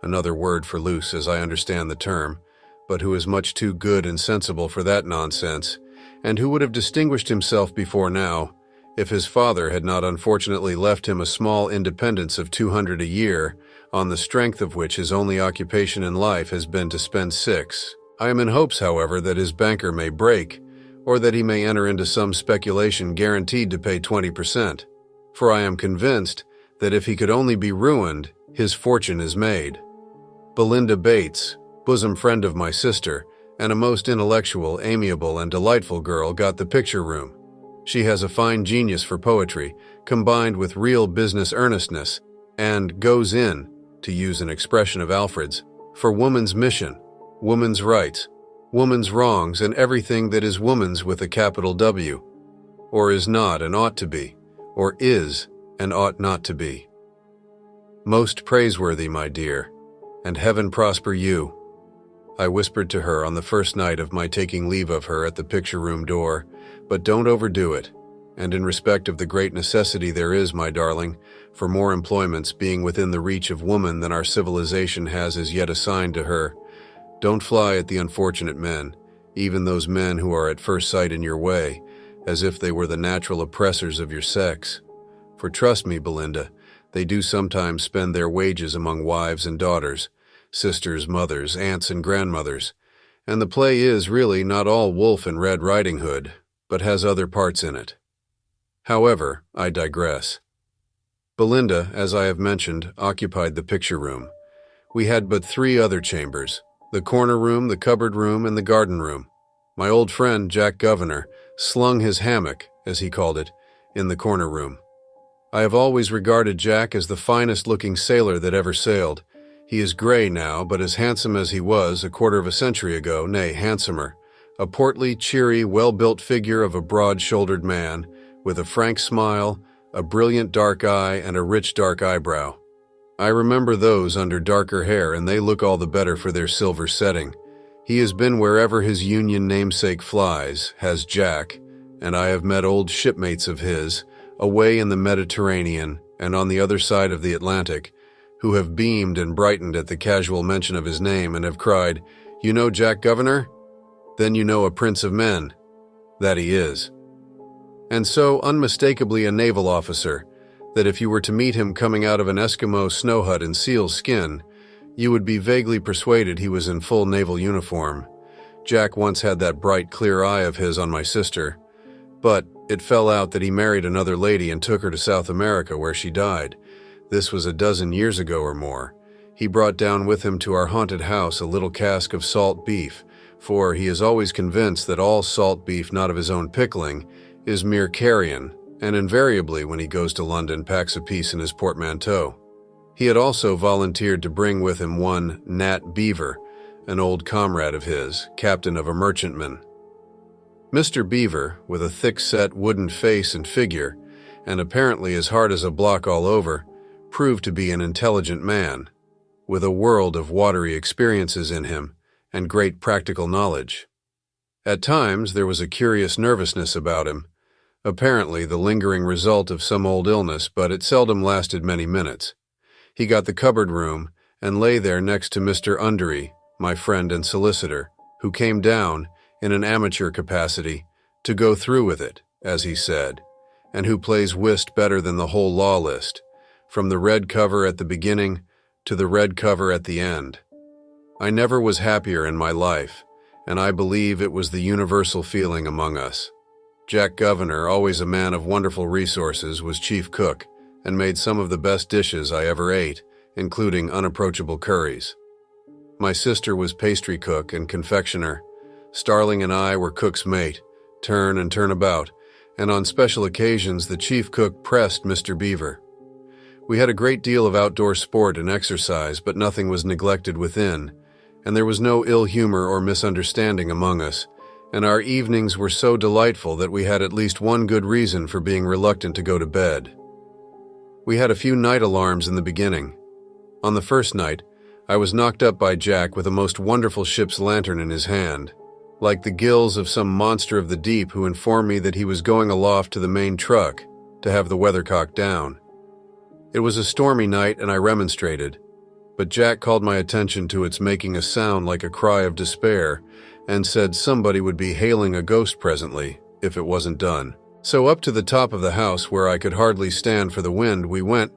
another word for loose as I understand the term, but who is much too good and sensible for that nonsense, and who would have distinguished himself before now, if his father had not unfortunately left him a small independence of 200 a year, on the strength of which his only occupation in life has been to spend 6. I am in hopes, however, that his banker may break, or that he may enter into some speculation guaranteed to pay 20%, for I am convinced that if he could only be ruined, his fortune is made. Belinda Bates, bosom friend of my sister, and a most intellectual, amiable, and delightful girl, got the picture room. She has a fine genius for poetry, combined with real business earnestness, and goes in, to use an expression of Alfred's, for woman's mission, woman's rights, woman's wrongs, and everything that is woman's with a capital W, or is not and ought to be, or is and ought not to be. Most praiseworthy, my dear, and heaven prosper you, I whispered to her on the first night of my taking leave of her at the picture room door, but don't overdo it, and in respect of the great necessity there is, my darling, for more employments being within the reach of woman than our civilization has as yet assigned to her, don't fly at the unfortunate men, even those men who are at first sight in your way, as if they were the natural oppressors of your sex. For trust me, Belinda, they do sometimes spend their wages among wives and daughters, sisters, mothers, aunts, and grandmothers, and the play is really not all Wolf and Red Riding Hood, but has other parts in it. However, I digress. Belinda, as I have mentioned, occupied the picture room. We had but 3 other chambers: the corner room, the cupboard room, and the garden room. My old friend, Jack Governor, slung his hammock, as he called it, in the corner room. I have always regarded Jack as the finest-looking sailor that ever sailed. He is gray now, but as handsome as he was a quarter of a century ago, nay, handsomer. A portly, cheery, well-built figure of a broad-shouldered man, with a frank smile, a brilliant dark eye, and a rich dark eyebrow. I remember those under darker hair, and they look all the better for their silver setting. He has been wherever his Union namesake flies, has Jack, and I have met old shipmates of his, away in the Mediterranean and on the other side of the Atlantic, who have beamed and brightened at the casual mention of his name and have cried, "You know Jack Governor? Then you know a prince of men." That he is. And so unmistakably a naval officer, that if you were to meet him coming out of an Eskimo snow hut in seal skin, you would be vaguely persuaded he was in full naval uniform. Jack once had that bright, clear eye of his on my sister, but it fell out that he married another lady and took her to South America, where she died. This was a dozen years ago or more. He brought down with him to our haunted house a little cask of salt beef, for he is always convinced that all salt beef not of his own pickling is mere carrion, and invariably when he goes to London packs a piece in his portmanteau. He had also volunteered to bring with him one Nat Beaver, an old comrade of his, captain of a merchantman. Mr. Beaver, with a thick-set wooden face and figure, and apparently as hard as a block all over, proved to be an intelligent man, with a world of watery experiences in him and great practical knowledge. At times there was a curious nervousness about him, apparently the lingering result of some old illness, but it seldom lasted many minutes. He got the cupboard room and lay there next to Mr. Undery, my friend and solicitor, who came down, in an amateur capacity, to go through with it, as he said, and who plays whist better than the whole law list, from the red cover at the beginning to the red cover at the end. I never was happier in my life, and I believe it was the universal feeling among us. Jack Governor, always a man of wonderful resources, was chief cook, and made some of the best dishes I ever ate, including unapproachable curries. My sister was pastry cook and confectioner. Starling and I were cook's mate, turn and turn about, and on special occasions the chief cook pressed Mr. Beaver. We had a great deal of outdoor sport and exercise, but nothing was neglected within, and there was no ill humor or misunderstanding among us, and our evenings were so delightful that we had at least one good reason for being reluctant to go to bed. We had a few night alarms in the beginning. On the first night, I was knocked up by Jack with a most wonderful ship's lantern in his hand, like the gills of some monster of the deep, who informed me that he was going aloft to the main truck to have the weathercock down. It was a stormy night, and I remonstrated, but Jack called my attention to its making a sound like a cry of despair, and said somebody would be hailing a ghost presently, if it wasn't done. So up to the top of the house, where I could hardly stand for the wind, we went,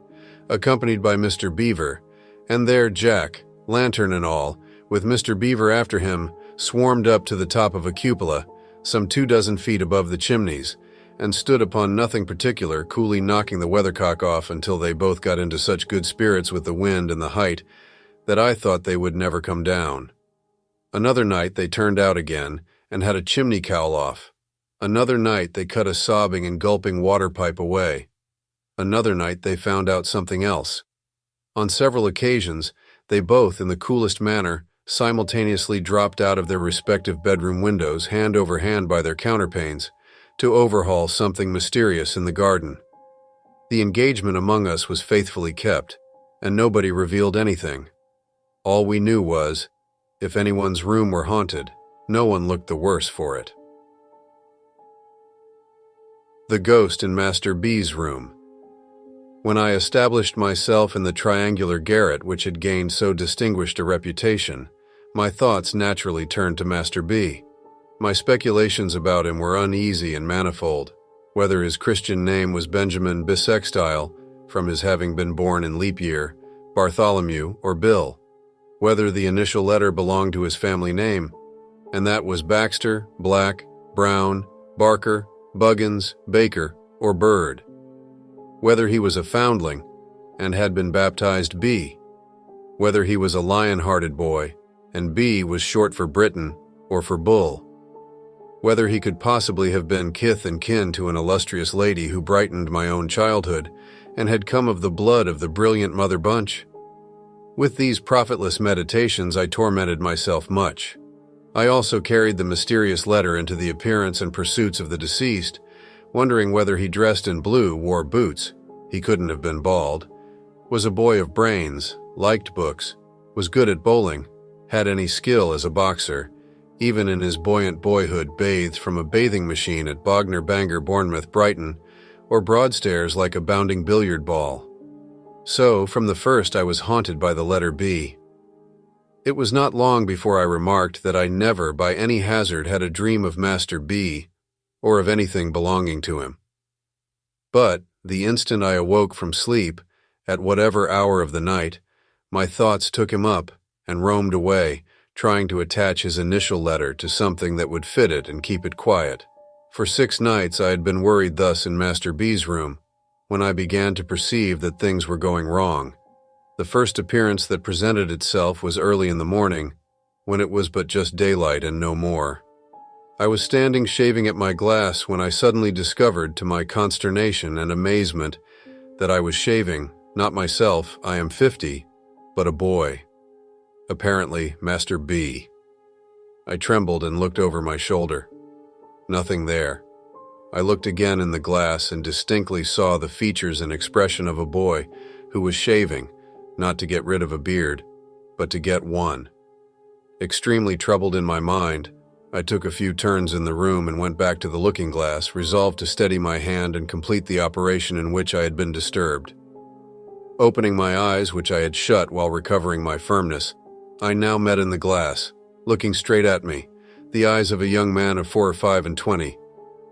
accompanied by Mr. Beaver, and there Jack, lantern and all, with Mr. Beaver after him, swarmed up to the top of a cupola, some 24 feet above the chimneys, and stood upon nothing particular, coolly knocking the weathercock off until they both got into such good spirits with the wind and the height that I thought they would never come down. Another night they turned out again and had a chimney cowl off. Another night they cut a sobbing and gulping water pipe away. Another night they found out something else. On several occasions, they both, in the coolest manner, simultaneously dropped out of their respective bedroom windows, hand over hand by their counterpanes, to overhaul something mysterious in the garden. The engagement among us was faithfully kept, and nobody revealed anything. All we knew was, if anyone's room were haunted, no one looked the worse for it. The ghost in Master B's room. When I established myself in the triangular garret which had gained so distinguished a reputation, my thoughts naturally turned to Master B. My speculations about him were uneasy and manifold, whether his Christian name was Benjamin Bissextile, from his having been born in leap year, Bartholomew, or Bill, whether the initial letter belonged to his family name, and that was Baxter, Black, Brown, Barker, Buggins, Baker, or Bird, whether he was a foundling and had been baptized B, whether he was a lion-hearted boy and B was short for Britain or for Bull, whether he could possibly have been kith and kin to an illustrious lady who brightened my own childhood and had come of the blood of the brilliant Mother Bunch. With these profitless meditations I tormented myself much. I also carried the mysterious letter into the appearance and pursuits of the deceased, wondering whether he dressed in blue, wore boots, he couldn't have been bald, was a boy of brains, liked books, was good at bowling, had any skill as a boxer, even in his buoyant boyhood bathed from a bathing machine at Bognor Bangor, Bournemouth, Brighton, or Broadstairs like a bounding billiard ball. So, from the first I was haunted by the letter B. It was not long before I remarked that I never, by any hazard, had a dream of Master B, or of anything belonging to him. But, the instant I awoke from sleep, at whatever hour of the night, my thoughts took him up and roamed away, trying to attach his initial letter to something that would fit it and keep it quiet. For 6 nights I had been worried thus in Master B's room, when I began to perceive that things were going wrong. The first appearance that presented itself was early in the morning, when it was but just daylight and no more. I was standing shaving at my glass when I suddenly discovered, to my consternation and amazement, that I was shaving, not myself, I am 50, but a boy. Apparently, Master B. I trembled and looked over my shoulder. Nothing there. I looked again in the glass and distinctly saw the features and expression of a boy who was shaving, not to get rid of a beard, but to get one. Extremely troubled in my mind, I took a few turns in the room and went back to the looking-glass, resolved to steady my hand and complete the operation in which I had been disturbed. Opening my eyes, which I had shut while recovering my firmness, I now met in the glass, looking straight at me, the eyes of a young man of 24 or 25.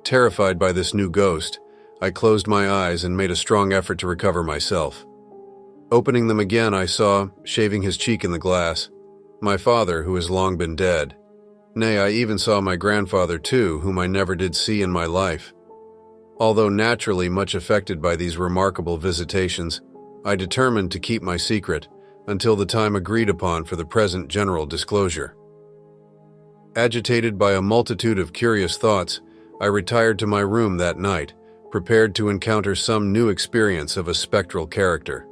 Terrified by this new ghost, I closed my eyes and made a strong effort to recover myself. Opening them again, I saw, shaving his cheek in the glass, my father, who has long been dead. Nay, I even saw my grandfather too, whom I never did see in my life. Although naturally much affected by these remarkable visitations, I determined to keep my secret until the time agreed upon for the present general disclosure. Agitated by a multitude of curious thoughts, I retired to my room that night, prepared to encounter some new experience of a spectral character.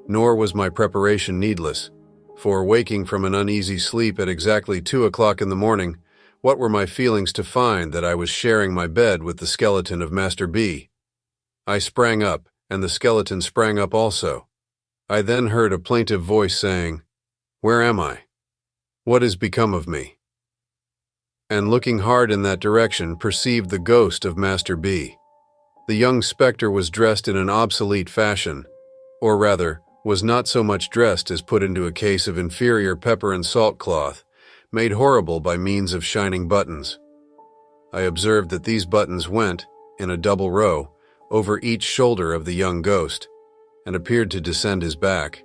Nor was my preparation needless, for waking from an uneasy sleep at exactly 2 o'clock in the morning, what were my feelings to find that I was sharing my bed with the skeleton of Master B? I sprang up, and the skeleton sprang up also. I then heard a plaintive voice saying, "Where am I? What has become of me?" And looking hard in that direction, perceived the ghost of Master B. The young spectre was dressed in an obsolete fashion, or rather, was not so much dressed as put into a case of inferior pepper and salt cloth, made horrible by means of shining buttons. I observed that these buttons went, in a double row, over each shoulder of the young ghost, and appeared to descend his back.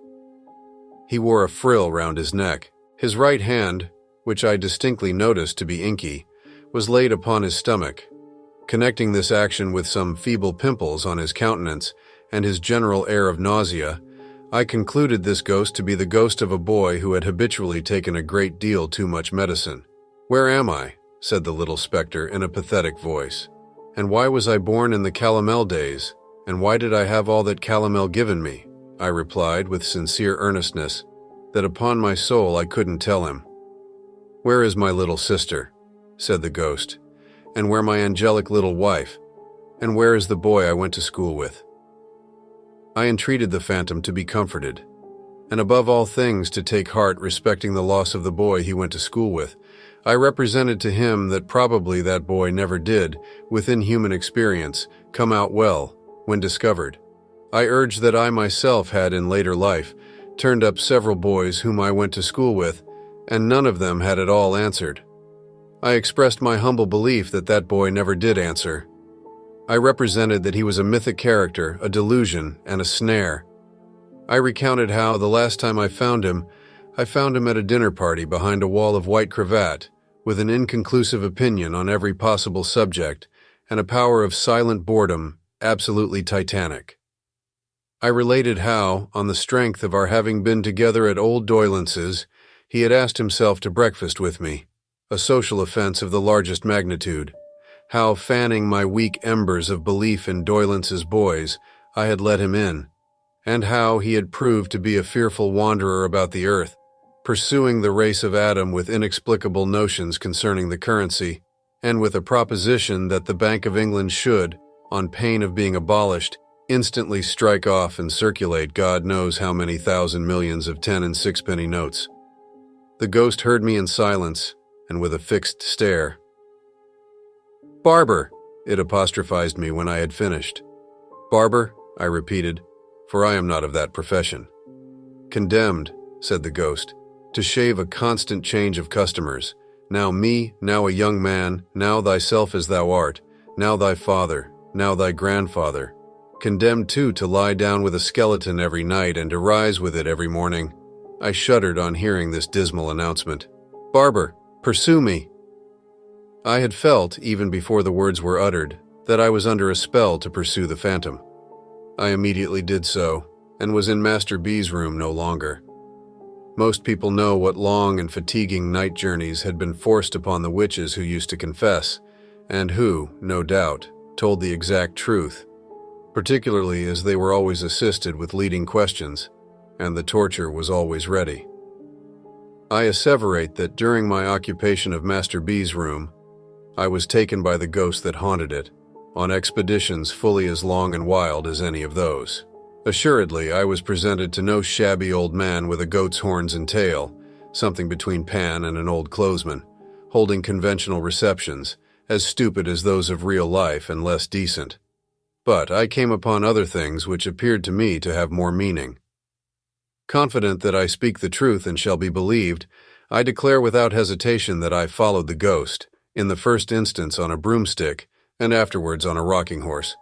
He wore a frill round his neck. His right hand, which I distinctly noticed to be inky, was laid upon his stomach. Connecting this action with some feeble pimples on his countenance and his general air of nausea, I concluded this ghost to be the ghost of a boy who had habitually taken a great deal too much medicine. "Where am I?" said the little spectre in a pathetic voice. "And why was I born in the calomel days? And why did I have all that calomel given me?" I replied with sincere earnestness, that upon my soul I couldn't tell him. "Where is my little sister?" said the ghost. "And where my angelic little wife? And where is the boy I went to school with?" I entreated the phantom to be comforted, and above all things to take heart respecting the loss of the boy he went to school with. I represented to him that probably that boy never did, within human experience, come out well, when discovered. I urged that I myself had in later life turned up several boys whom I went to school with, and none of them had at all answered. I expressed my humble belief that that boy never did answer. I represented that he was a mythic character, a delusion, and a snare. I recounted how, the last time I found him at a dinner party behind a wall of white cravat, with an inconclusive opinion on every possible subject, and a power of silent boredom absolutely titanic. I related how, on the strength of our having been together at old Doylance's, he had asked himself to breakfast with me, a social offense of the largest magnitude. How, fanning my weak embers of belief in Doylance's boys, I had let him in, and how he had proved to be a fearful wanderer about the earth, pursuing the race of Adam with inexplicable notions concerning the currency, and with a proposition that the Bank of England should, on pain of being abolished, instantly strike off and circulate God knows how many thousand millions of 10 and 6-penny notes. The ghost heard me in silence, and with a fixed stare. "Barber," it apostrophized me when I had finished. "Barber," I repeated, for I am not of that profession. "Condemned," said the ghost, "to shave a constant change of customers, now me, now a young man, now thyself as thou art, now thy father, now thy grandfather. Condemned, too, to lie down with a skeleton every night and to rise with it every morning." I shuddered on hearing this dismal announcement. "Barber, pursue me." I had felt, even before the words were uttered, that I was under a spell to pursue the phantom. I immediately did so, and was in Master B's room no longer. Most people know what long and fatiguing night journeys had been forced upon the witches who used to confess, and who, no doubt, told the exact truth, particularly as they were always assisted with leading questions, and the torture was always ready. I asseverate that during my occupation of Master B's room, I was taken by the ghost that haunted it, on expeditions fully as long and wild as any of those. Assuredly, I was presented to no shabby old man with a goat's horns and tail, something between Pan and an old clothesman, holding conventional receptions, as stupid as those of real life and less decent. But I came upon other things which appeared to me to have more meaning. Confident that I speak the truth and shall be believed, I declare without hesitation that I followed the ghost, in the first instance on a broomstick, and afterwards on a rocking horse.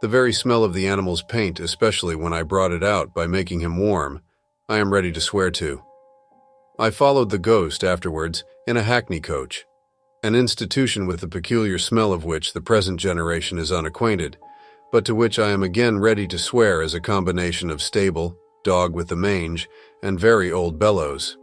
The very smell of the animal's paint, especially when I brought it out by making him warm, I am ready to swear to. I followed the ghost afterwards in a hackney coach, an institution with the peculiar smell of which the present generation is unacquainted, but to which I am again ready to swear as a combination of stable, dog with the mange, and very old bellows.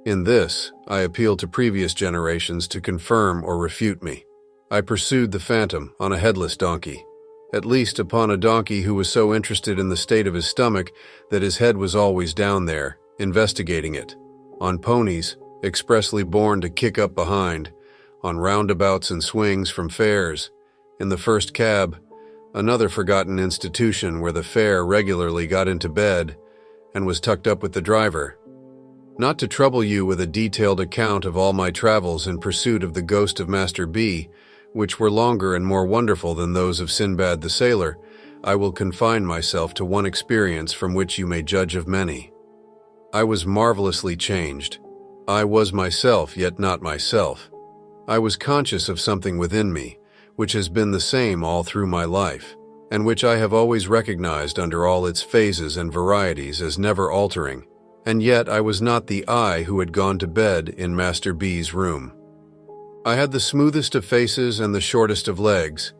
In this, I appeal to previous generations to confirm or refute me. I pursued the phantom on a headless donkey, at least upon a donkey who was so interested in the state of his stomach that his head was always down there, investigating it, on ponies, expressly born to kick up behind, on roundabouts and swings from fairs, in the first cab, another forgotten institution where the fare regularly got into bed and was tucked up with the driver. Not to trouble you with a detailed account of all my travels in pursuit of the ghost of Master B, which were longer and more wonderful than those of Sinbad the Sailor, I will confine myself to one experience from which you may judge of many. I was marvelously changed. I was myself, yet not myself. I was conscious of something within me, which has been the same all through my life, and which I have always recognized under all its phases and varieties as never altering, and yet I was not the I who had gone to bed in Master B's room. I had the smoothest of faces and the shortest of legs,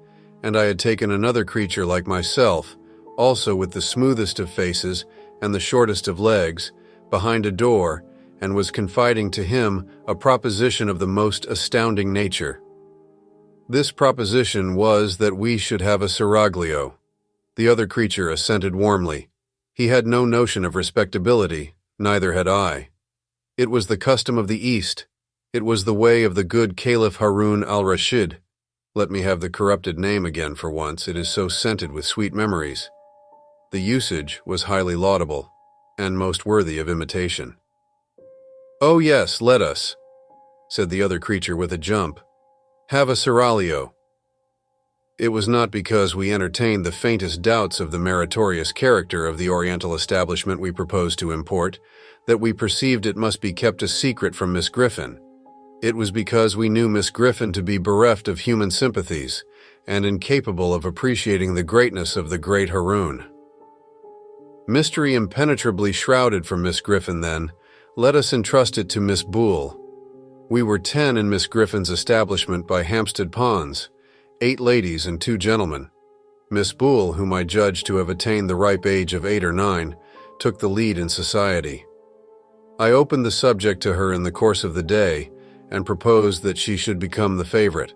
and I had taken another creature like myself, also with the smoothest of faces and the shortest of legs, behind a door, and was confiding to him a proposition of the most astounding nature. This proposition was that we should have a seraglio. The other creature assented warmly. He had no notion of respectability, neither had I. It was the custom of the East. It was the way of the good Caliph Harun al-Rashid. Let me have the corrupted name again for once, it is so scented with sweet memories. The usage was highly laudable, and most worthy of imitation. "Oh yes, let us," said the other creature with a jump. "Have a seraglio." It was not because we entertained the faintest doubts of the meritorious character of the Oriental establishment we proposed to import, that we perceived it must be kept a secret from Miss Griffin. It was because we knew Miss Griffin to be bereft of human sympathies, and incapable of appreciating the greatness of the great Harun. Mystery impenetrably shrouded from Miss Griffin, then, let us entrust it to Miss Boole. We were 10 in Miss Griffin's establishment by Hampstead Ponds, 8 ladies and 2 gentlemen. Miss Boole, whom I judged to have attained the ripe age of 8 or 9, took the lead in society. I opened the subject to her in the course of the day, and proposed that she should become the favorite.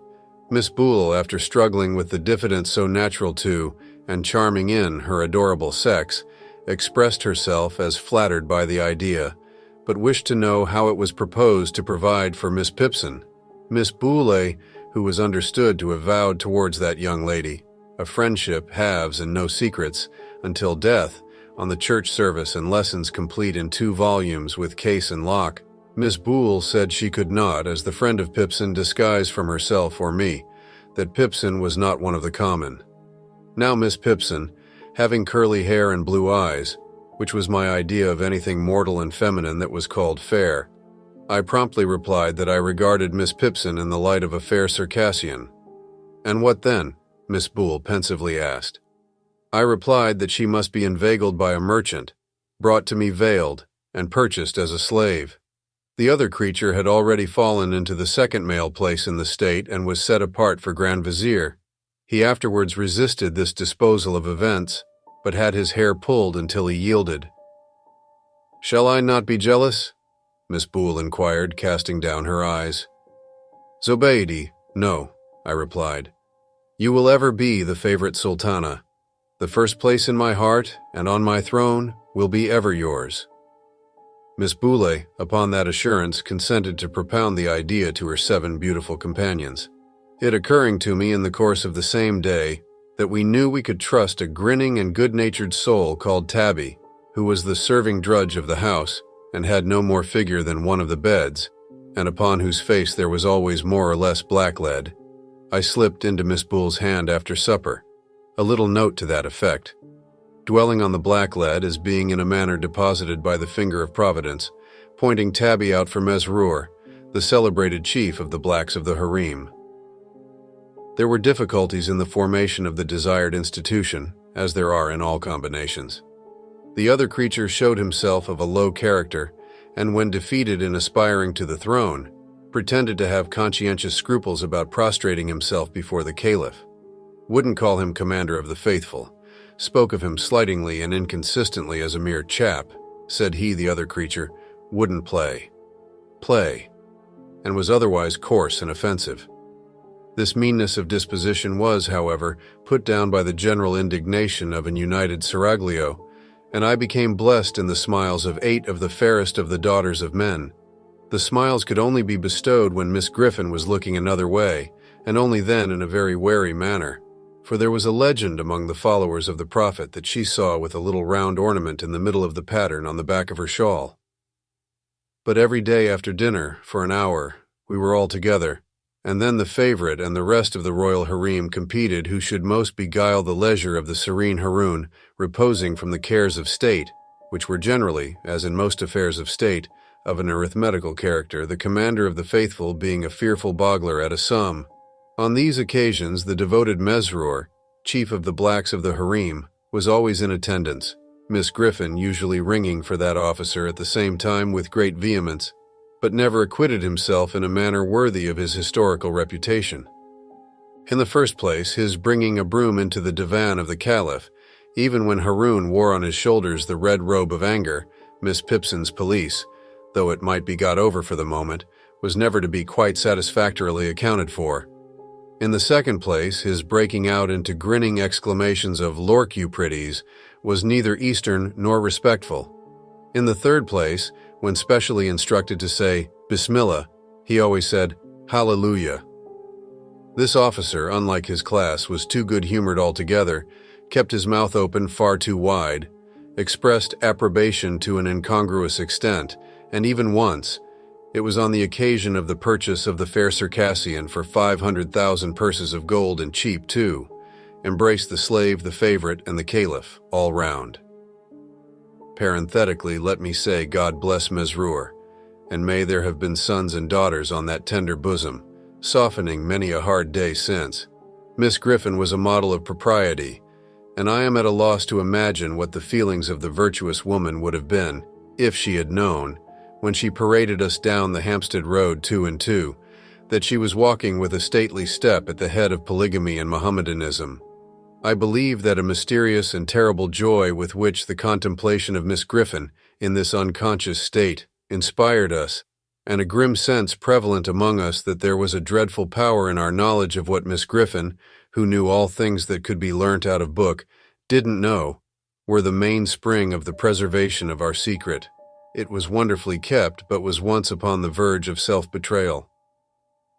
Miss Boole, after struggling with the diffidence so natural to, and charming in, her adorable sex, expressed herself as flattered by the idea, but wished to know how it was proposed to provide for Miss Pipson. Miss Boole, who was understood to have vowed towards that young lady a friendship, halves and no secrets, until death, on the church service and lessons complete in 2 volumes with case and lock, Miss Boole said she could not, as the friend of Pipson, disguise from herself or me that Pipson was not one of the common. Now Miss Pipson, having curly hair and blue eyes, which was my idea of anything mortal and feminine that was called fair, I promptly replied that I regarded Miss Pipson in the light of a fair Circassian. "And what then?" Miss Boole pensively asked. I replied that she must be inveigled by a merchant, brought to me veiled, and purchased as a slave. The other creature had already fallen into the second male place in the state and was set apart for Grand Vizier. He afterwards resisted this disposal of events, but had his hair pulled until he yielded. "Shall I not be jealous?" Miss Boole inquired, casting down her eyes. "Zobeide, no," I replied. "You will ever be the favorite sultana. The first place in my heart and on my throne will be ever yours." Miss Boole, upon that assurance, consented to propound the idea to her 7 beautiful companions, it occurring to me in the course of the same day that we knew we could trust a grinning and good-natured soul called Tabby, who was the serving drudge of the house and had no more figure than one of the beds, and upon whose face there was always more or less blacklead. I slipped into Miss Boole's hand after supper a little note to that effect, dwelling on the blacklead as being in a manner deposited by the finger of Providence, pointing Tabby out for Mesrour, the celebrated chief of the blacks of the harem. There were difficulties in the formation of the desired institution, as there are in all combinations. The other creature showed himself of a low character, and when defeated in aspiring to the throne, pretended to have conscientious scruples about prostrating himself before the caliph. Wouldn't call him commander of the faithful, spoke of him slightingly and inconsistently as a mere chap, said he, the other creature, wouldn't play, and was otherwise coarse and offensive. This meanness of disposition was, however, put down by the general indignation of an united seraglio, and I became blessed in the smiles of 8 of the fairest of the daughters of men. The smiles could only be bestowed when Miss Griffin was looking another way, and only then in a very wary manner, for there was a legend among the followers of the Prophet that she saw with a little round ornament in the middle of the pattern on the back of her shawl. But every day after dinner, for an hour, we were all together, and then the favorite and the rest of the royal harem competed who should most beguile the leisure of the serene Harun, reposing from the cares of state, which were generally, as in most affairs of state, of an arithmetical character, the commander of the faithful being a fearful boggler at a sum. On these occasions, the devoted Mesroor, chief of the blacks of the harem, was always in attendance, Miss Griffin usually ringing for that officer at the same time with great vehemence, but never acquitted himself in a manner worthy of his historical reputation. In the first place, his bringing a broom into the divan of the Caliph, even when Haroun wore on his shoulders the red robe of anger, Miss Pipson's police, though it might be got over for the moment, was never to be quite satisfactorily accounted for. In the second place, his breaking out into grinning exclamations of "Lork, you pretties," was neither Eastern nor respectful. In the third place, when specially instructed to say "Bismillah," he always said "Hallelujah." This officer, unlike his class, was too good-humored altogether, kept his mouth open far too wide, expressed approbation to an incongruous extent, and even once, it was on the occasion of the purchase of the fair Circassian for 500,000 purses of gold, and cheap too, embraced the slave, the favorite, and the caliph, all round. Parenthetically, let me say, God bless Mesroor, and may there have been sons and daughters on that tender bosom, softening many a hard day since. Miss Griffin was a model of propriety, and I am at a loss to imagine what the feelings of the virtuous woman would have been, if she had known, when she paraded us down the Hampstead Road 2 and 2, that she was walking with a stately step at the head of polygamy and Mohammedanism. I believe that a mysterious and terrible joy with which the contemplation of Miss Griffin, in this unconscious state, inspired us, and a grim sense prevalent among us that there was a dreadful power in our knowledge of what Miss Griffin, who knew all things that could be learnt out of book, didn't know, were the mainspring of the preservation of our secret. It was wonderfully kept, but was once upon the verge of self-betrayal.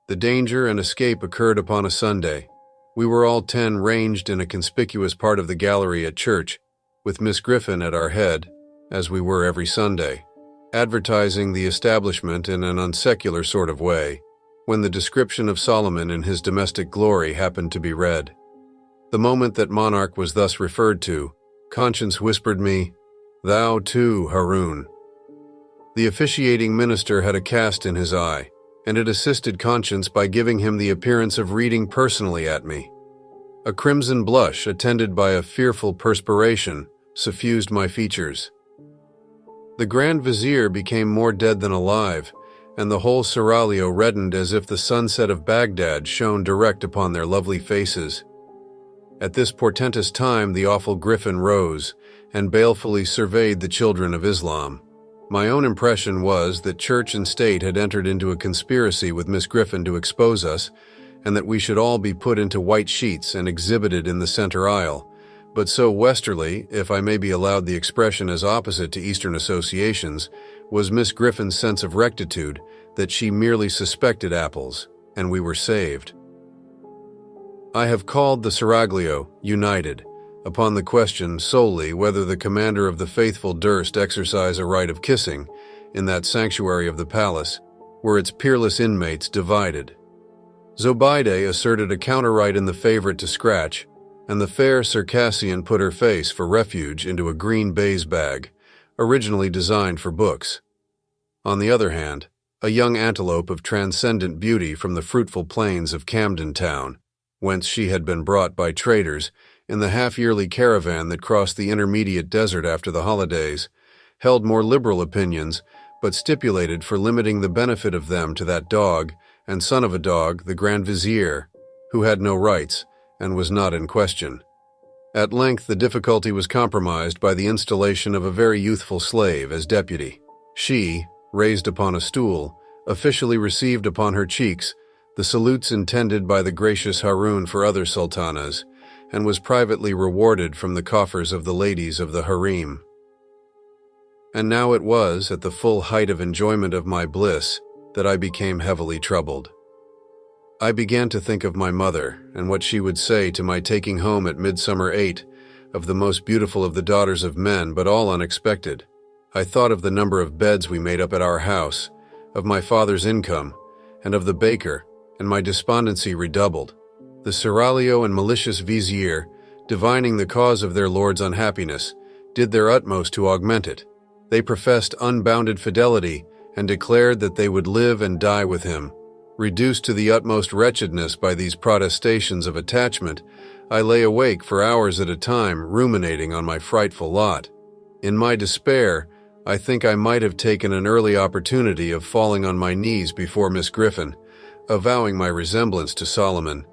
The danger and escape occurred upon a Sunday. We were all 10 ranged in a conspicuous part of the gallery at church, with Miss Griffin at our head, as we were every Sunday, advertising the establishment in an unsecular sort of way, when the description of Solomon in his domestic glory happened to be read. The moment that monarch was thus referred to, conscience whispered me, "Thou too, Haroun." The officiating minister had a cast in his eye, and it assisted conscience by giving him the appearance of reading personally at me. A crimson blush, attended by a fearful perspiration, suffused my features. The Grand Vizier became more dead than alive, and the whole seraglio reddened as if the sunset of Baghdad shone direct upon their lovely faces. At this portentous time the awful Griffin rose, and balefully surveyed the children of Islam. My own impression was that Church and State had entered into a conspiracy with Miss Griffin to expose us, and that we should all be put into white sheets and exhibited in the center aisle, but so westerly, if I may be allowed the expression as opposite to Eastern associations, was Miss Griffin's sense of rectitude that she merely suspected apples, and we were saved. I have called the seraglio united, upon the question solely whether the commander of the faithful durst exercise a right of kissing, in that sanctuary of the palace, were its peerless inmates divided. Zobeide asserted a counter-right in the favorite to scratch, and the fair Circassian put her face for refuge into a green baize bag, originally designed for books. On the other hand, a young antelope of transcendent beauty from the fruitful plains of Camden Town, whence she had been brought by traders in the half-yearly caravan that crossed the intermediate desert after the holidays, held more liberal opinions, but stipulated for limiting the benefit of them to that dog, and son of a dog, the Grand Vizier, who had no rights, and was not in question. At length the difficulty was compromised by the installation of a very youthful slave as deputy. She, raised upon a stool, officially received upon her cheeks the salutes intended by the gracious Haroun for other sultanas, and was privately rewarded from the coffers of the ladies of the harem. And now it was, at the full height of enjoyment of my bliss, that I became heavily troubled. I began to think of my mother, and what she would say to my taking home at Midsummer 8 of the most beautiful of the daughters of men, but all unexpected. I thought of the number of beds we made up at our house, of my father's income, and of the baker, and my despondency redoubled. The seraglio and malicious vizier, divining the cause of their lord's unhappiness, did their utmost to augment it. They professed unbounded fidelity and declared that they would live and die with him. Reduced to the utmost wretchedness by these protestations of attachment, I lay awake for hours at a time, ruminating on my frightful lot. In my despair, I think I might have taken an early opportunity of falling on my knees before Miss Griffin, avowing my resemblance to Solomon,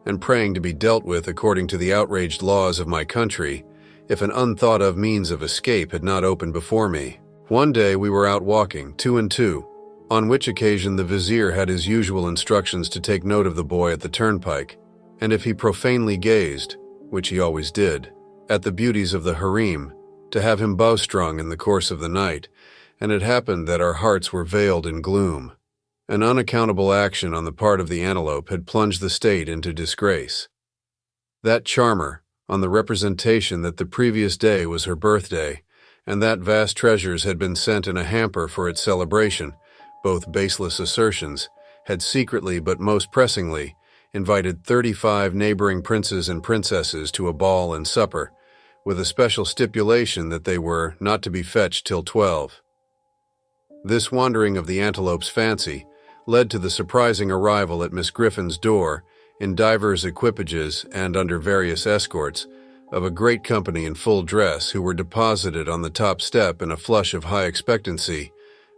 and praying to be dealt with according to the outraged laws of my country, if an unthought-of means of escape had not opened before me. One day we were out walking, 2 and 2, on which occasion the vizier had his usual instructions to take note of the boy at the turnpike, and if he profanely gazed, which he always did, at the beauties of the harem, to have him bowstrung in the course of the night, and it happened that our hearts were veiled in gloom. An unaccountable action on the part of the antelope had plunged the state into disgrace. That charmer, on the representation that the previous day was her birthday, and that vast treasures had been sent in a hamper for its celebration, both baseless assertions, had secretly but most pressingly invited 35 neighboring princes and princesses to a ball and supper, with a special stipulation that they were not to be fetched till 12. This wandering of the antelope's fancy led to the surprising arrival at Miss Griffin's door, in divers equipages and under various escorts, of a great company in full dress who were deposited on the top step in a flush of high expectancy,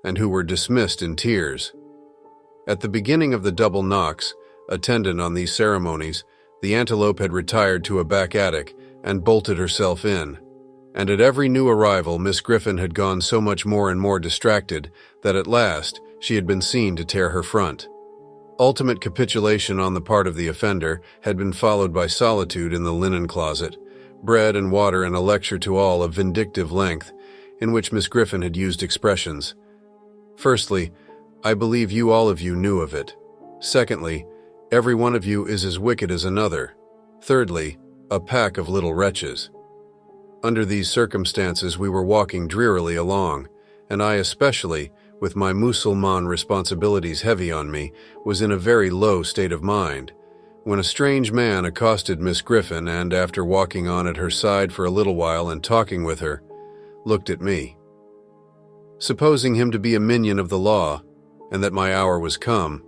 and who were dismissed in tears. At the beginning of the double knocks, attendant on these ceremonies, the antelope had retired to a back attic and bolted herself in, and at every new arrival Miss Griffin had gone so much more and more distracted that at last she had been seen to tear her front. Ultimate capitulation on the part of the offender had been followed by solitude in the linen closet, bread and water and a lecture to all of vindictive length, in which Miss Griffin had used expressions. Firstly, I believe you all of you knew of it. Secondly, every one of you is as wicked as another. Thirdly, a pack of little wretches. Under these circumstances we were walking drearily along, and I especially, with my Mussulman responsibilities heavy on me, was in a very low state of mind, when a strange man accosted Miss Griffin and, after walking on at her side for a little while and talking with her, looked at me. Supposing him to be a minion of the law, and that my hour was come,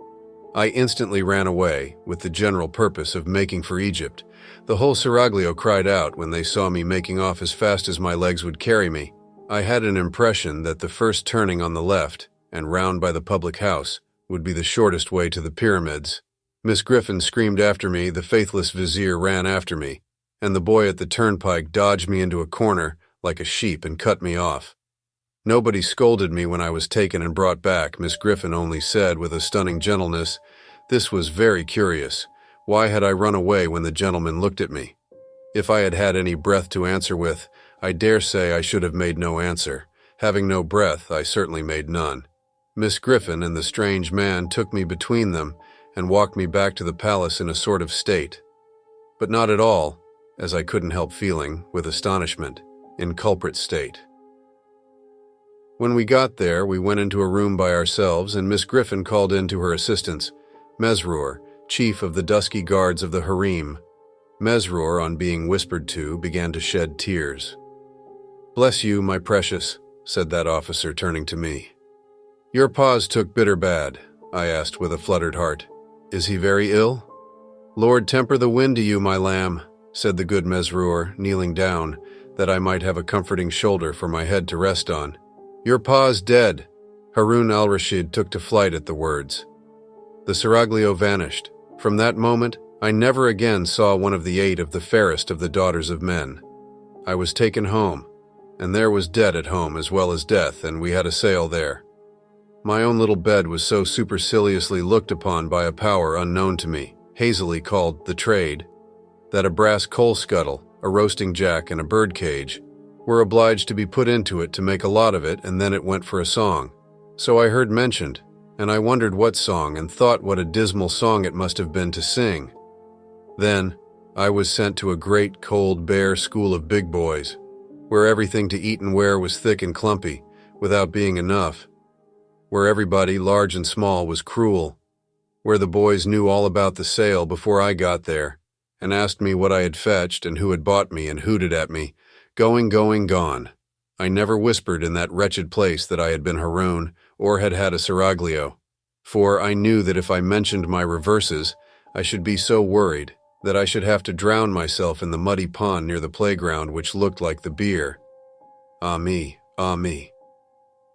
I instantly ran away, with the general purpose of making for Egypt. The whole seraglio cried out when they saw me making off as fast as my legs would carry me. I had an impression that the first turning on the left, and round by the public house, would be the shortest way to the pyramids. Miss Griffin screamed after me, the faithless vizier ran after me, and the boy at the turnpike dodged me into a corner like a sheep and cut me off. Nobody scolded me when I was taken and brought back. Miss Griffin only said with a stunning gentleness, "This was very curious. Why had I run away when the gentleman looked at me?" If I had had any breath to answer with, I dare say I should have made no answer. Having no breath, I certainly made none. Miss Griffin and the strange man took me between them and walked me back to the palace in a sort of state, but not at all, as I couldn't help feeling, with astonishment, in culprit state. When we got there, we went into a room by ourselves, and Miss Griffin called in to her assistance Mesrour, chief of the dusky guards of the harem. Mesrour, on being whispered to, began to shed tears. "Bless you, my precious," said that officer, turning to me. "Your pa's took bitter bad," I asked with a fluttered heart. "Is he very ill?" "Lord temper the wind to you, my lamb," said the good Mesrour, kneeling down, that I might have a comforting shoulder for my head to rest on. "Your pa's dead." Harun al-Rashid took to flight at the words. The seraglio vanished. From that moment, I never again saw one of the 8 of the fairest of the daughters of men. I was taken home, and there was debt at home as well as death, and we had a sale there. My own little bed was so superciliously looked upon by a power unknown to me, hazily called the trade, that a brass coal scuttle, a roasting jack, and a bird cage were obliged to be put into it to make a lot of it, and then it went for a song. So I heard mentioned, and I wondered what song, and thought what a dismal song it must have been to sing. Then I was sent to a great, cold, bare school of big boys, where everything to eat and wear was thick and clumpy, without being enough, where everybody, large and small, was cruel, where the boys knew all about the sale before I got there, and asked me what I had fetched and who had bought me, and hooted at me, going, gone. I never whispered in that wretched place that I had been Haroun, or had had a seraglio, for I knew that if I mentioned my reverses, I should be so worried that I should have to drown myself in the muddy pond near the playground which looked like the beer. Ah me, ah me.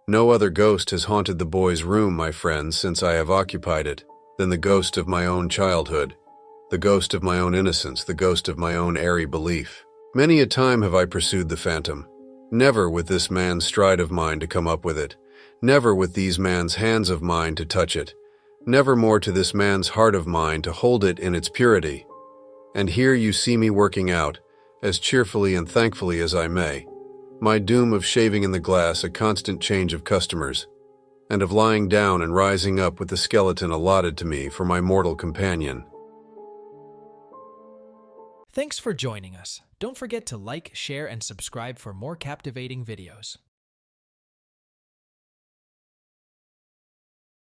No other ghost has haunted the boy's room, my friends, since I have occupied it, than the ghost of my own childhood, the ghost of my own innocence, the ghost of my own airy belief. Many a time have I pursued the phantom, never with this man's stride of mine to come up with it, never with these man's hands of mine to touch it, never more to this man's heart of mine to hold it in its purity. And here you see me working out, as cheerfully and thankfully as I may, my doom of shaving in the glass a constant change of customers, and of lying down and rising up with the skeleton allotted to me for my mortal companion. Thanks for joining us. Don't forget to like, share, and subscribe for more captivating videos.